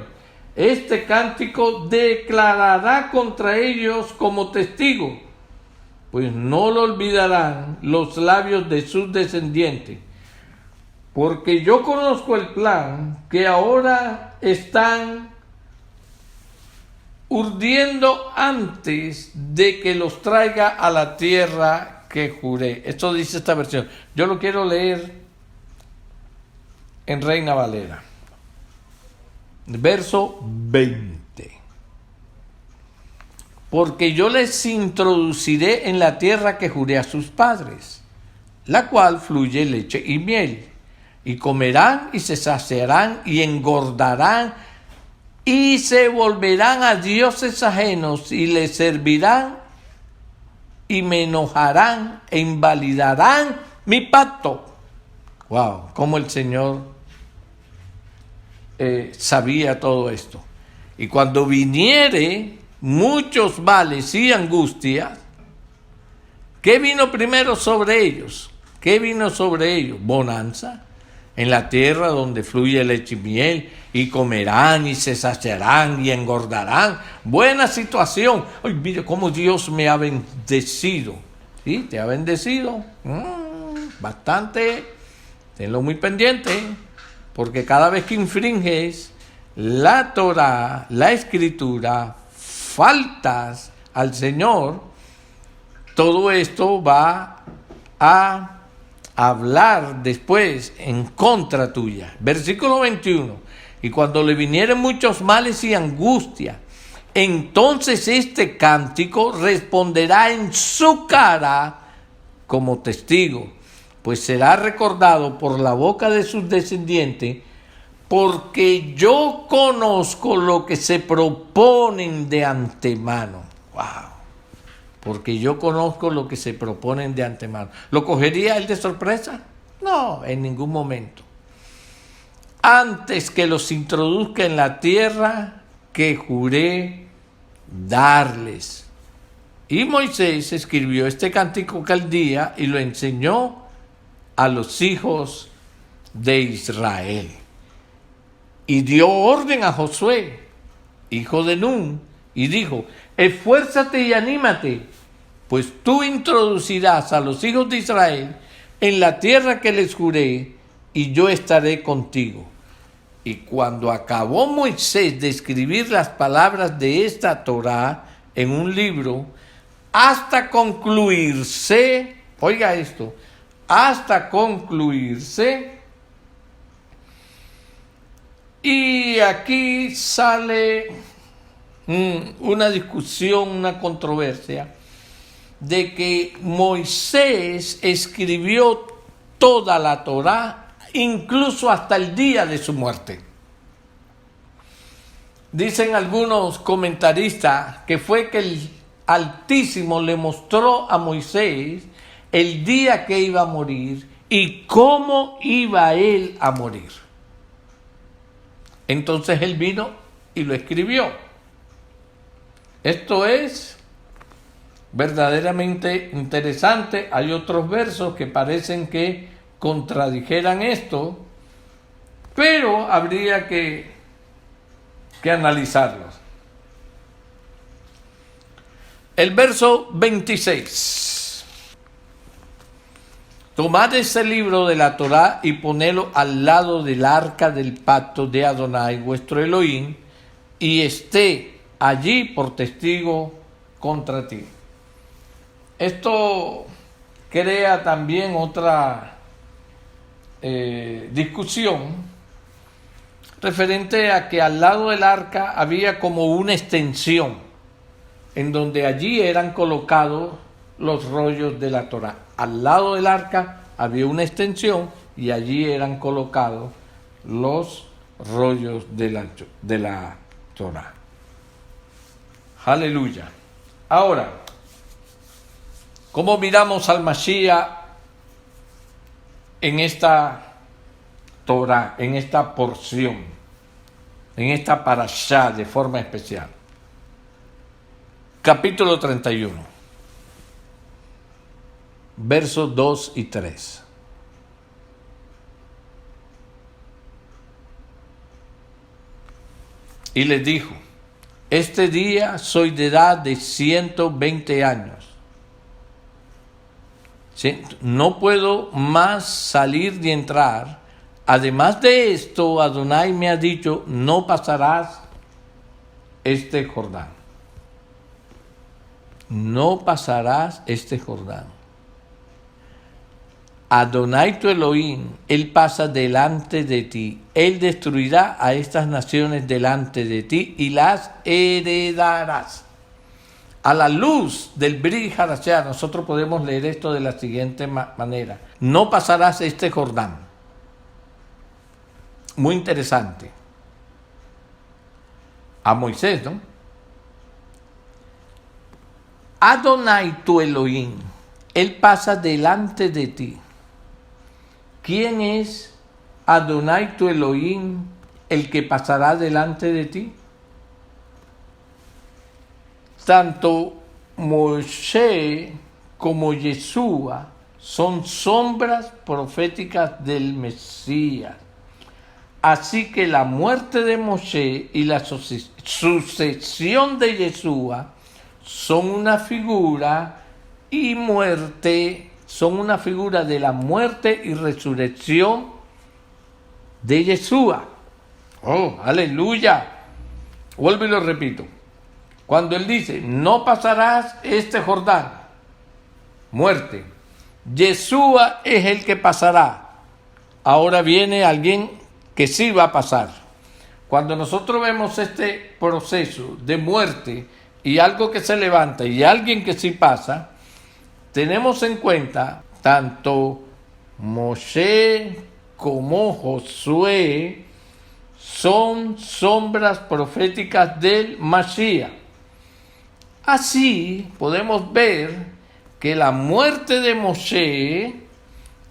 Este cántico declarará contra ellos como testigo, pues no lo olvidarán los labios de sus descendientes, porque yo conozco el plan que ahora están urdiendo antes de que los traiga a la tierra que juré. Esto dice esta versión. Yo lo quiero leer en Reina Valera. Verso 20. Porque yo les introduciré en la tierra que juré a sus padres, la cual fluye leche y miel, y comerán y se saciarán y engordarán y se volverán a dioses ajenos y les servirán y me enojarán e invalidarán mi pacto. Wow, cómo el Señor sabía todo esto. Y cuando viniere muchos males y angustias, ¿qué vino primero sobre ellos? ¿Qué vino sobre ellos? Bonanza en la tierra donde fluye leche y miel, y comerán y se saciarán y engordarán. Buena situación. Ay, mire cómo Dios me ha bendecido. ¿Sí? ¿Te ha bendecido? Bastante. Tenlo muy pendiente, porque cada vez que infringes la Torah, la Escritura, faltas al Señor, todo esto va a hablar después en contra tuya. Versículo 21. Y cuando le vinieren muchos males y angustia, entonces este cántico responderá en su cara como testigo, pues será recordado por la boca de sus descendientes, porque yo conozco lo que se proponen de antemano. Wow. Porque yo conozco lo que se proponen de antemano. ¿Lo cogería él de sorpresa? No, en ningún momento. Antes que los introduzca en la tierra que juré darles. Y Moisés escribió este cántico aquel día y lo enseñó a los hijos de Israel. Y dio orden a Josué, hijo de Nun, y dijo: esfuérzate y anímate, pues tú introducirás a los hijos de Israel en la tierra que les juré, y yo estaré contigo. Y cuando acabó Moisés de escribir las palabras de esta Torá en un libro, hasta concluirse, oiga esto, hasta concluirse, y aquí sale una discusión, una controversia, de que Moisés escribió toda la Torá, incluso hasta el día de su muerte. Dicen algunos comentaristas que fue que el Altísimo le mostró a Moisés el día que iba a morir y cómo iba él a morir. Entonces él vino y lo escribió. Esto es verdaderamente interesante. Hay otros versos que parecen que contradijeran esto, pero habría que analizarlos. El verso 26. Tomad ese libro de la Torá y ponedlo al lado del arca del pacto de Adonai, vuestro Elohim, y esté allí por testigo contra ti. Esto crea también otra discusión referente a que al lado del arca había como una extensión en donde allí eran colocados los rollos de la Torá. Al lado del arca había una extensión y allí eran colocados los rollos de la Torá. Aleluya. Ahora, ¿cómo miramos al Mashiach en esta Torá, en esta porción, en esta parashá de forma especial? Capítulo 31, versos 2 y 3. Y les dijo: este día soy de edad de 120 años. No puedo más salir ni entrar. Además de esto, Adonai me ha dicho: no pasarás este Jordán. No pasarás este Jordán. Adonai tu Elohim, Él pasa delante de ti. Él destruirá a estas naciones delante de ti y las heredarás. A la luz del Brit Hadashah, nosotros podemos leer esto de la siguiente manera: no pasarás este Jordán. Muy interesante. A Moisés, ¿no? Adonai tu Elohim, Él pasa delante de ti. ¿Quién es Adonai tu Elohim, el que pasará delante de ti? Tanto Moshe como Yeshua son sombras proféticas del Mesías. Así que la muerte de Moshe y la sucesión de Yeshua son una figura y muerte, son una figura de la muerte y resurrección de Yeshua. Oh, aleluya. Vuelvo y lo repito. Cuando él dice: no pasarás este Jordán, muerte, Yeshua es el que pasará. Ahora viene alguien que sí va a pasar. Cuando nosotros vemos este proceso de muerte y algo que se levanta y alguien que sí pasa, tenemos en cuenta tanto Moshe como Josué son sombras proféticas del Mashiach. Así podemos ver que la muerte de Moshe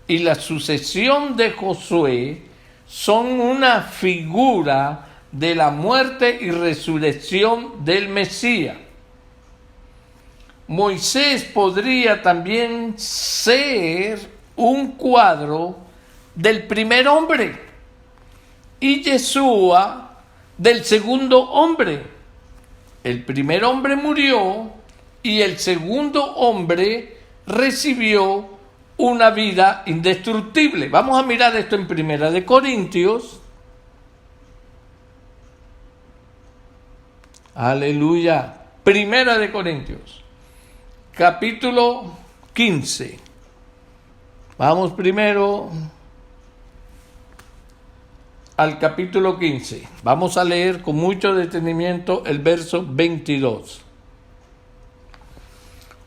y la sucesión de Josué son una figura de la muerte y resurrección del Mesías. Moisés podría también ser un cuadro del primer hombre y Yeshua del segundo hombre. El primer hombre murió y el segundo hombre recibió una vida indestructible. Vamos a mirar esto en Primera de Corintios. Aleluya. Primera de Corintios, capítulo 15. Vamos primero al capítulo 15. Vamos a leer con mucho detenimiento el verso 22.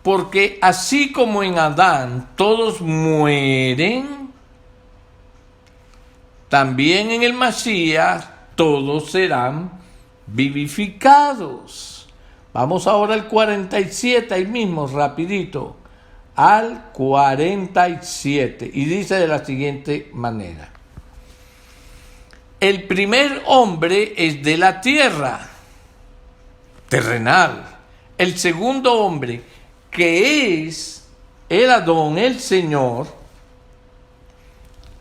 Porque así como en Adán todos mueren, también en el Masías todos serán vivificados. Vamos ahora al 47, ahí mismo, rapidito, al 47, y dice de la siguiente manera: el primer hombre es de la tierra, terrenal. El segundo hombre, que es el Adón, el Señor,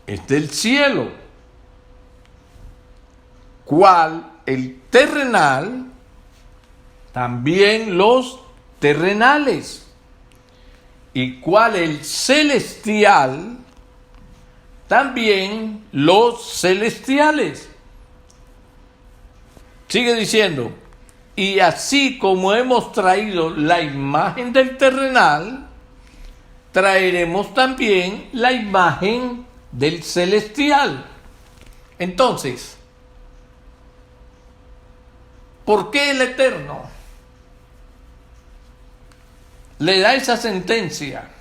es del cielo. ¿Cuál? El terrenal, también los terrenales. ¿Y cuál? El celestial, también los celestiales. Sigue diciendo, y así como hemos traído la imagen del terrenal, traeremos también la imagen del celestial. Entonces, ¿por qué el Eterno le da esa sentencia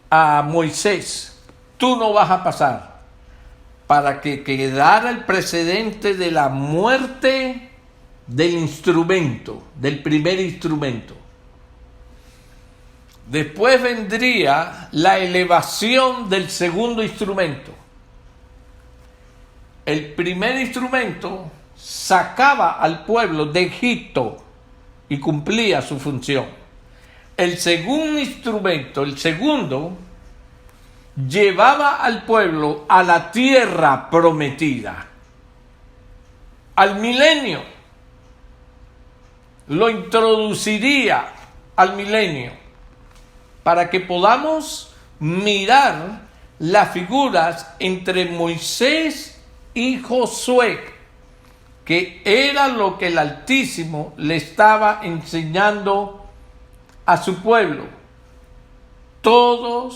a Moisés? Tú no vas a pasar, para que quedara el precedente de la muerte del instrumento, del primer instrumento. Después vendría la elevación del segundo instrumento. El primer instrumento sacaba al pueblo de Egipto y cumplía su función. El segundo instrumento, el segundo, llevaba al pueblo a la tierra prometida, al milenio. Lo introduciría al milenio para que podamos mirar las figuras entre Moisés y Josué, que era lo que el Altísimo le estaba enseñando a su pueblo. Todos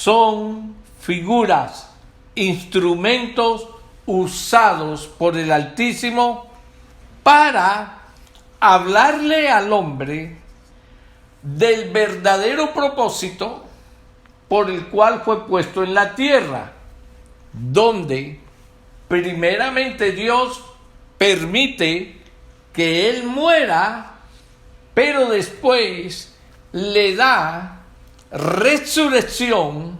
son figuras, instrumentos usados por el Altísimo para hablarle al hombre del verdadero propósito por el cual fue puesto en la tierra, donde primeramente Dios permite que él muera, pero después le da resurrección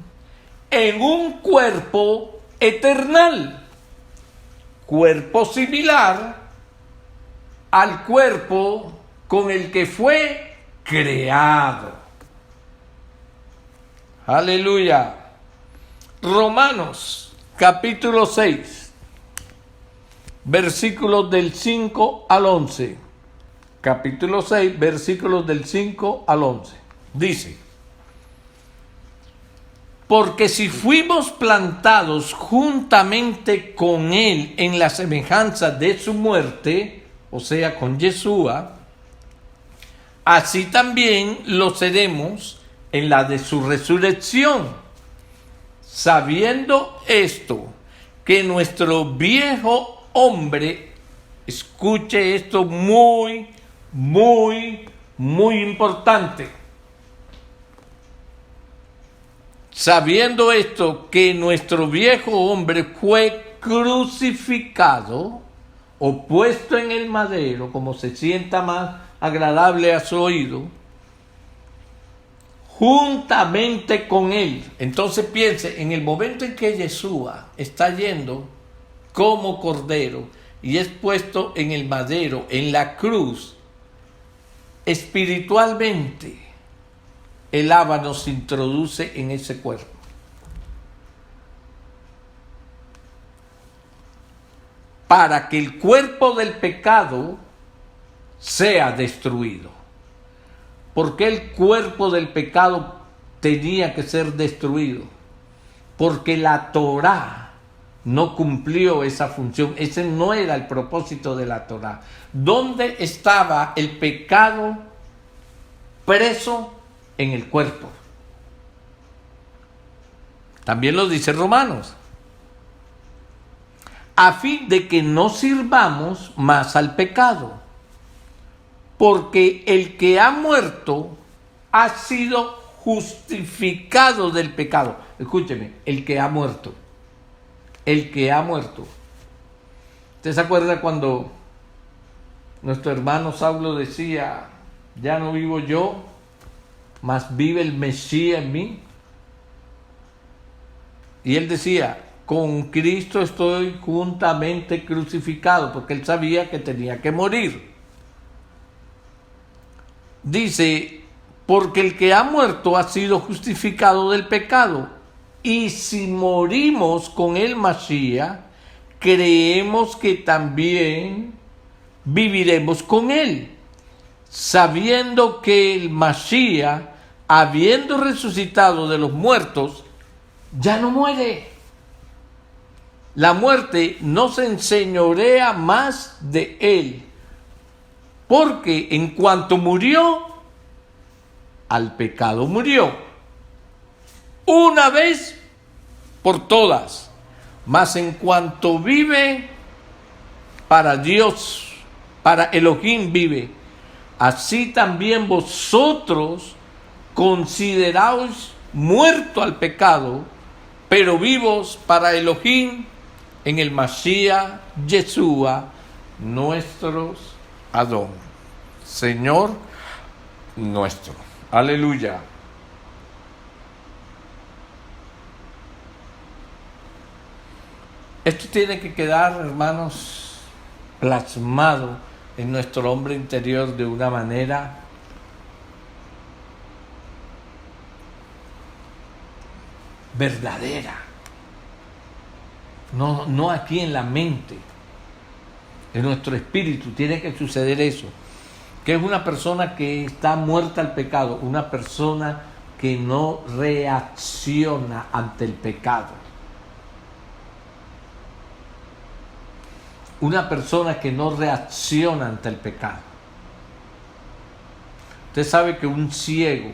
en un cuerpo eternal, cuerpo similar al cuerpo con el que fue creado. Aleluya. Romanos capítulo 6, versículos del 5 al 11. Capítulo 6, versículos del 5 al 11. Dice: porque si fuimos plantados juntamente con él en la semejanza de su muerte, o sea, con Yeshua, así también lo seremos en la de su resurrección, sabiendo esto, que nuestro viejo hombre, escuche esto muy importante, sabiendo esto, que nuestro viejo hombre fue crucificado o puesto en el madero, como se sienta más agradable a su oído, juntamente con él. Entonces piense, en el momento en que Yeshua está yendo como cordero y es puesto en el madero, en la cruz, espiritualmente el ábano se introduce en ese cuerpo. Para que el cuerpo del pecado sea destruido. ¿Por qué el cuerpo del pecado tenía que ser destruido? Porque la Torá no cumplió esa función. Ese no era el propósito de la Torá. ¿Dónde estaba el pecado preso? En el cuerpo. También lo dice Romanos. A fin de que no sirvamos más al pecado. Porque el que ha muerto ha sido justificado del pecado. Escúcheme, el que ha muerto. El que ha muerto. ¿Usted se acuerda cuando nuestro hermano Saulo decía: ya no vivo yo, mas vive el Mesías en mí? Y él decía, con Cristo estoy juntamente crucificado, porque él sabía que tenía que morir. Dice, porque el que ha muerto ha sido justificado del pecado. Y si morimos con el Mashiach, creemos que también viviremos con él, sabiendo que el Mashiach, habiendo resucitado de los muertos, ya no muere. La muerte no se enseñorea más de él, porque en cuanto murió, al pecado murió, una vez por todas, mas en cuanto vive, para Dios, para Elohim vive. Así también vosotros consideraos muertos al pecado, pero vivos para Elohim en el Mashiach Yeshua, nuestros Adón, Señor nuestro. Aleluya. Esto tiene que quedar, hermanos, plasmado en nuestro hombre interior de una manera verdadera. No aquí en la mente. En nuestro espíritu tiene que suceder eso. Que es una persona que está muerta al pecado, una persona que no reacciona ante el pecado. Una persona que no reacciona ante el pecado. Usted sabe que un ciego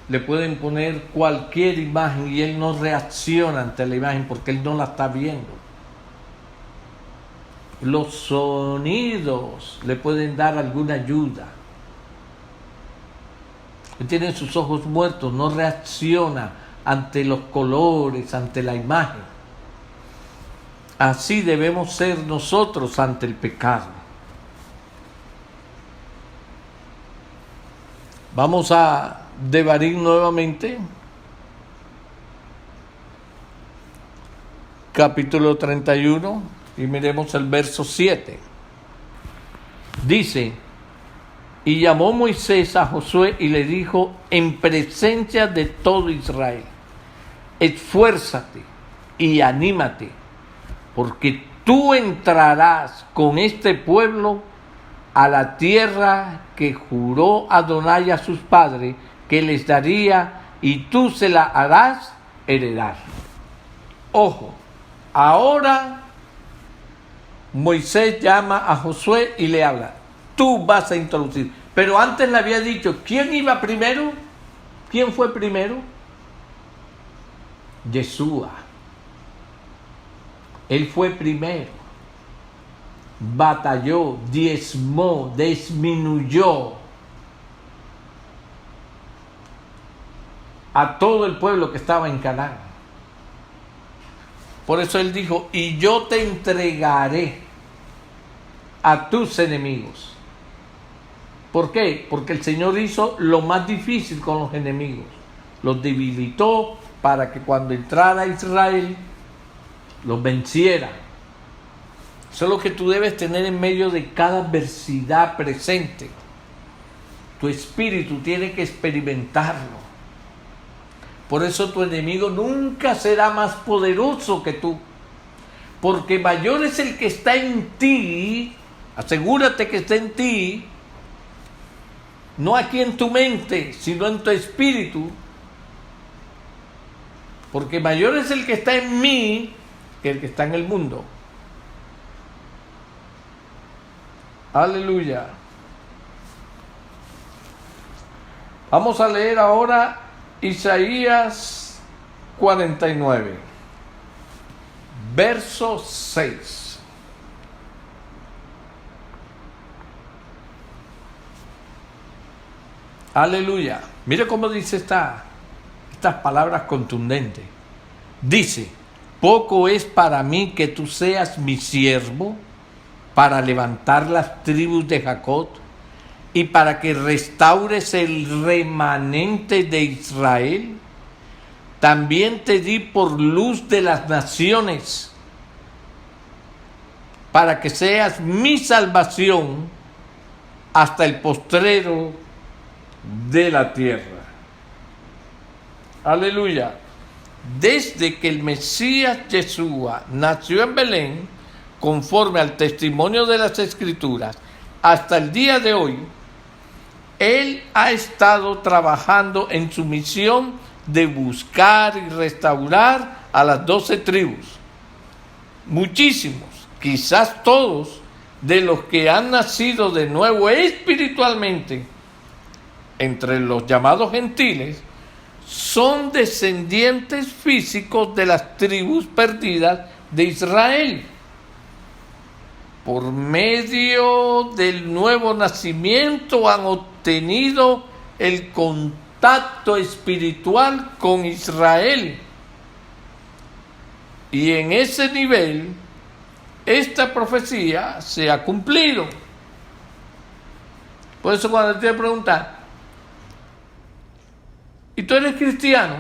le pueden poner cualquier imagen y él no reacciona ante la imagen porque él no la está viendo. Los sonidos le pueden dar alguna ayuda. Él tiene sus ojos muertos, no reacciona ante los colores, ante la imagen. Así debemos ser nosotros ante el pecado. Vamos a Devarim nuevamente, capítulo 31, y miremos el verso 7. Dice, y llamó Moisés a Josué y le dijo en presencia de todo Israel, esfuérzate y anímate, porque tú entrarás con este pueblo a la tierra que juró Adonai a sus padres que les daría, y tú se la harás heredar. Ojo, ahora Moisés llama a Josué y le habla, tú vas a introducir. Pero antes le había dicho, ¿quién iba primero? ¿Quién fue primero? Yeshua. Él fue primero. Batalló, diezmó, disminuyó a todo el pueblo que estaba en Canaán. Por eso él dijo, y yo te entregaré a tus enemigos. ¿Por qué? Porque el Señor hizo lo más difícil con los enemigos. Los debilitó para que cuando entrara Israel, los venciera. Eso es lo que tú debes tener en medio de cada adversidad presente. Tu espíritu tiene que experimentarlo. Por eso tu enemigo nunca será más poderoso que tú. Porque mayor es el que está en ti. Asegúrate que está en ti. No aquí en tu mente, sino en tu espíritu. Porque mayor es el que está en mí que el que está en el mundo. Aleluya. Vamos a leer ahora Isaías 49, verso 6. Aleluya. Mire cómo dice estas palabras contundentes. Dice, poco es para mí que tú seas mi siervo para levantar las tribus de Jacob y para que restaures el remanente de Israel. también te di por luz de las naciones, para que seas mi salvación hasta el postrero de la tierra. Aleluya. Desde que el Mesías Yeshua nació en Belén, conforme al testimonio de las Escrituras, hasta el día de hoy, Él ha estado trabajando en su misión de buscar y restaurar a las 12 tribus. Muchísimos, quizás todos, de los que han nacido de nuevo espiritualmente entre los llamados gentiles, son descendientes físicos de las tribus perdidas de Israel. Por medio del nuevo nacimiento han obtenido el contacto espiritual con Israel. Y en ese nivel, esta profecía se ha cumplido. Por eso cuando te preguntan, ¿y tú eres cristiano?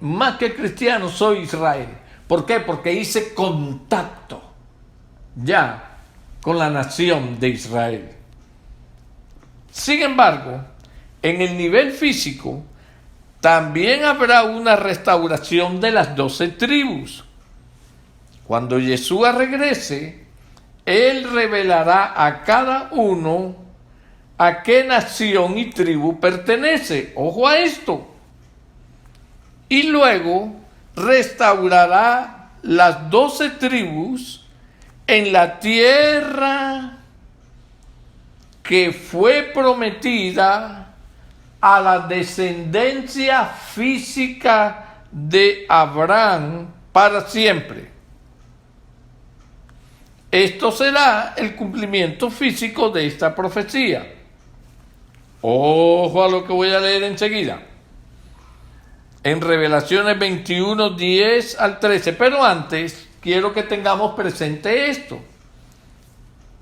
Más que cristiano, soy Israel. ¿Por qué? Porque hice contacto ya con la nación de Israel. Sin embargo, en el nivel físico, también habrá una restauración de las 12 tribus. Cuando Yeshua regrese, Él revelará a cada uno a qué nación y tribu pertenece. Ojo a esto. Y luego restaurará las 12 tribus en la tierra que fue prometida a la descendencia física de Abraham para siempre. Esto será el cumplimiento físico de esta profecía. Ojo a lo que voy a leer enseguida. En Revelaciones 21, 10 al 13. Pero antes, quiero que tengamos presente esto.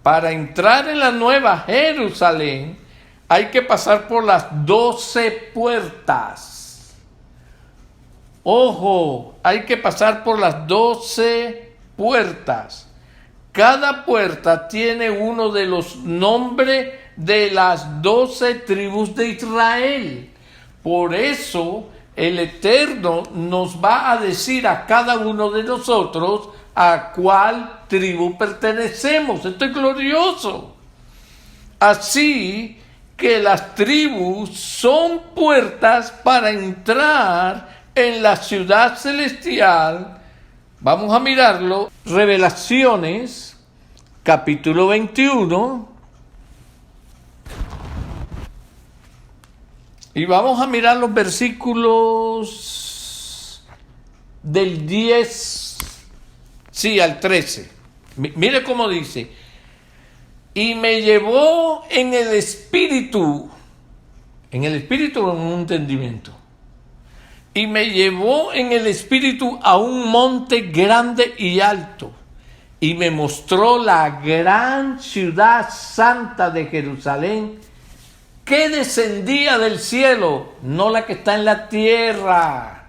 Para entrar en la nueva Jerusalén, hay que pasar por las 12 puertas. Ojo, hay que pasar por las 12 puertas. Cada puerta tiene uno de los nombres de las 12 tribus de Israel. Por eso el Eterno nos va a decir a cada uno de nosotros a cuál tribu pertenecemos. Esto es glorioso. Así que las tribus son puertas para entrar en la ciudad celestial. Vamos a mirarlo. Revelaciones, capítulo 21. Y vamos a mirar los versículos del 10, al 13. Mire cómo dice. Y me llevó en el espíritu o en un entendimiento. Y me llevó en el espíritu a un monte grande y alto, y me mostró la gran ciudad santa de Jerusalén, que descendía del cielo, no la que está en la tierra,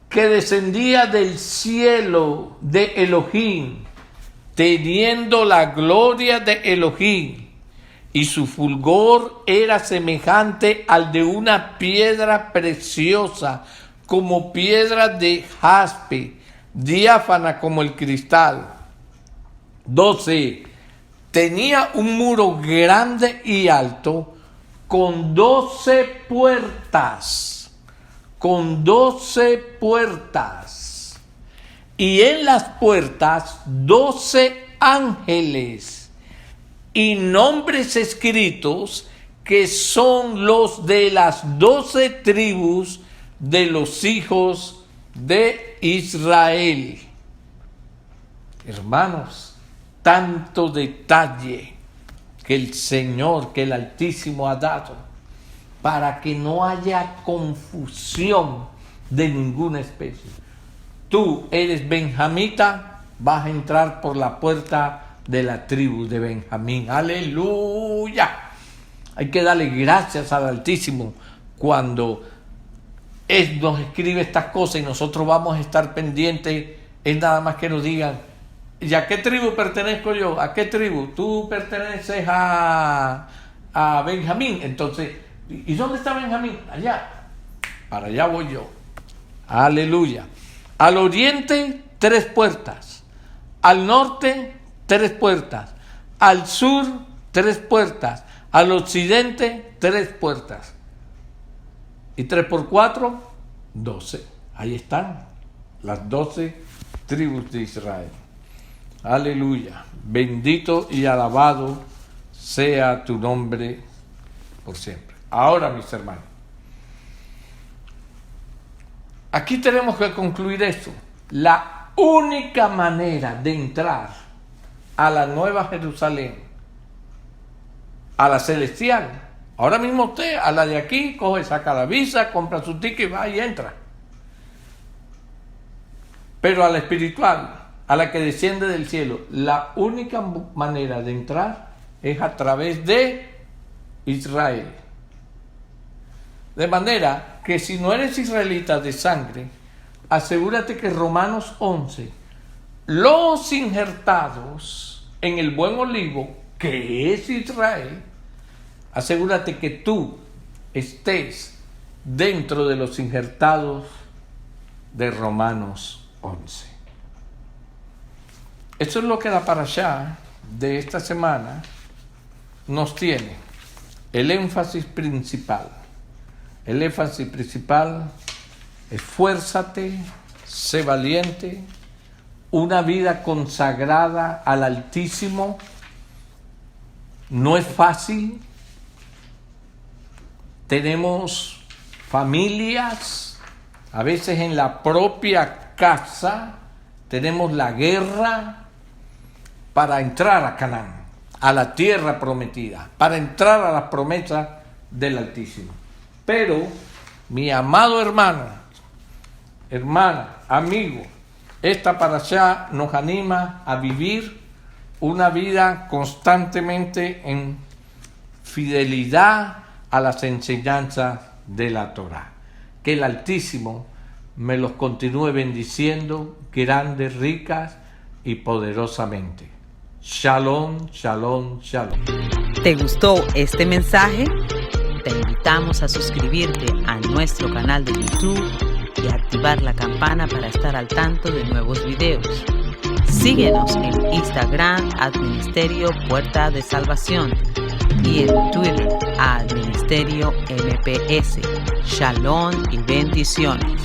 que descendía del cielo de Elohim, teniendo la gloria de Elohim, y su fulgor era semejante al de una piedra preciosa, como piedra de jaspe, diáfana como el cristal. 12. Tenía un muro grande y alto, con 12 puertas. Con 12 puertas. Y en las puertas 12 ángeles. Y nombres escritos que son los de las 12 tribus de los hijos de Israel. Hermanos, tanto detalle que el Señor, que el Altísimo ha dado, para que no haya confusión de ninguna especie. Tú eres benjamita, vas a entrar por la puerta de la tribu de Benjamín. ¡Aleluya! Hay que darle gracias al Altísimo cuando Él nos escribe estas cosas y nosotros vamos a estar pendientes. Es nada más que nos digan, ¿y a qué tribu pertenezco yo? ¿A qué tribu? Tú perteneces a Benjamín. Entonces, ¿y dónde está Benjamín? Allá. Para allá voy yo. Aleluya. Al oriente, 3 puertas. Al norte, 3 puertas. Al sur, 3 puertas. Al occidente, 3 puertas. Y 3 por 4, 12. Ahí están las 12 tribus de Israel. Aleluya. Bendito y alabado sea tu nombre por siempre. Ahora, mis hermanos, aquí tenemos que concluir esto. La única manera de entrar a la Nueva Jerusalén, a la celestial, ahora mismo usted a la de aquí coge, saca la visa, compra su ticket, va y entra. Pero a la espiritual, a la que desciende del cielo, la única manera de entrar es a través de Israel. De manera que si no eres israelita de sangre, asegúrate que Romanos 11, los injertados en el buen olivo, que es Israel, asegúrate que tú estés dentro de los injertados de Romanos 11. Eso es lo que la parashá de esta semana nos tiene. El énfasis principal. El énfasis principal: esfuérzate, sé valiente, una vida consagrada al Altísimo. No es fácil. Tenemos familias, a veces en la propia casa, tenemos la guerra para entrar a Canaán, a la tierra prometida, para entrar a las promesas del Altísimo. Pero, mi amado hermano, hermana, amigo, esta parashá nos anima a vivir una vida constantemente en fidelidad a las enseñanzas de la Torá. Que el Altísimo me los continúe bendiciendo grandes, ricas y poderosamente. Shalom, shalom, shalom. ¿Te gustó este mensaje? Te invitamos a suscribirte a nuestro canal de YouTube y activar la campana para estar al tanto de nuevos videos. Síguenos en Instagram @Ministerio Puerta de Salvación y en Twitter @Ministerio MPS. Shalom y bendiciones.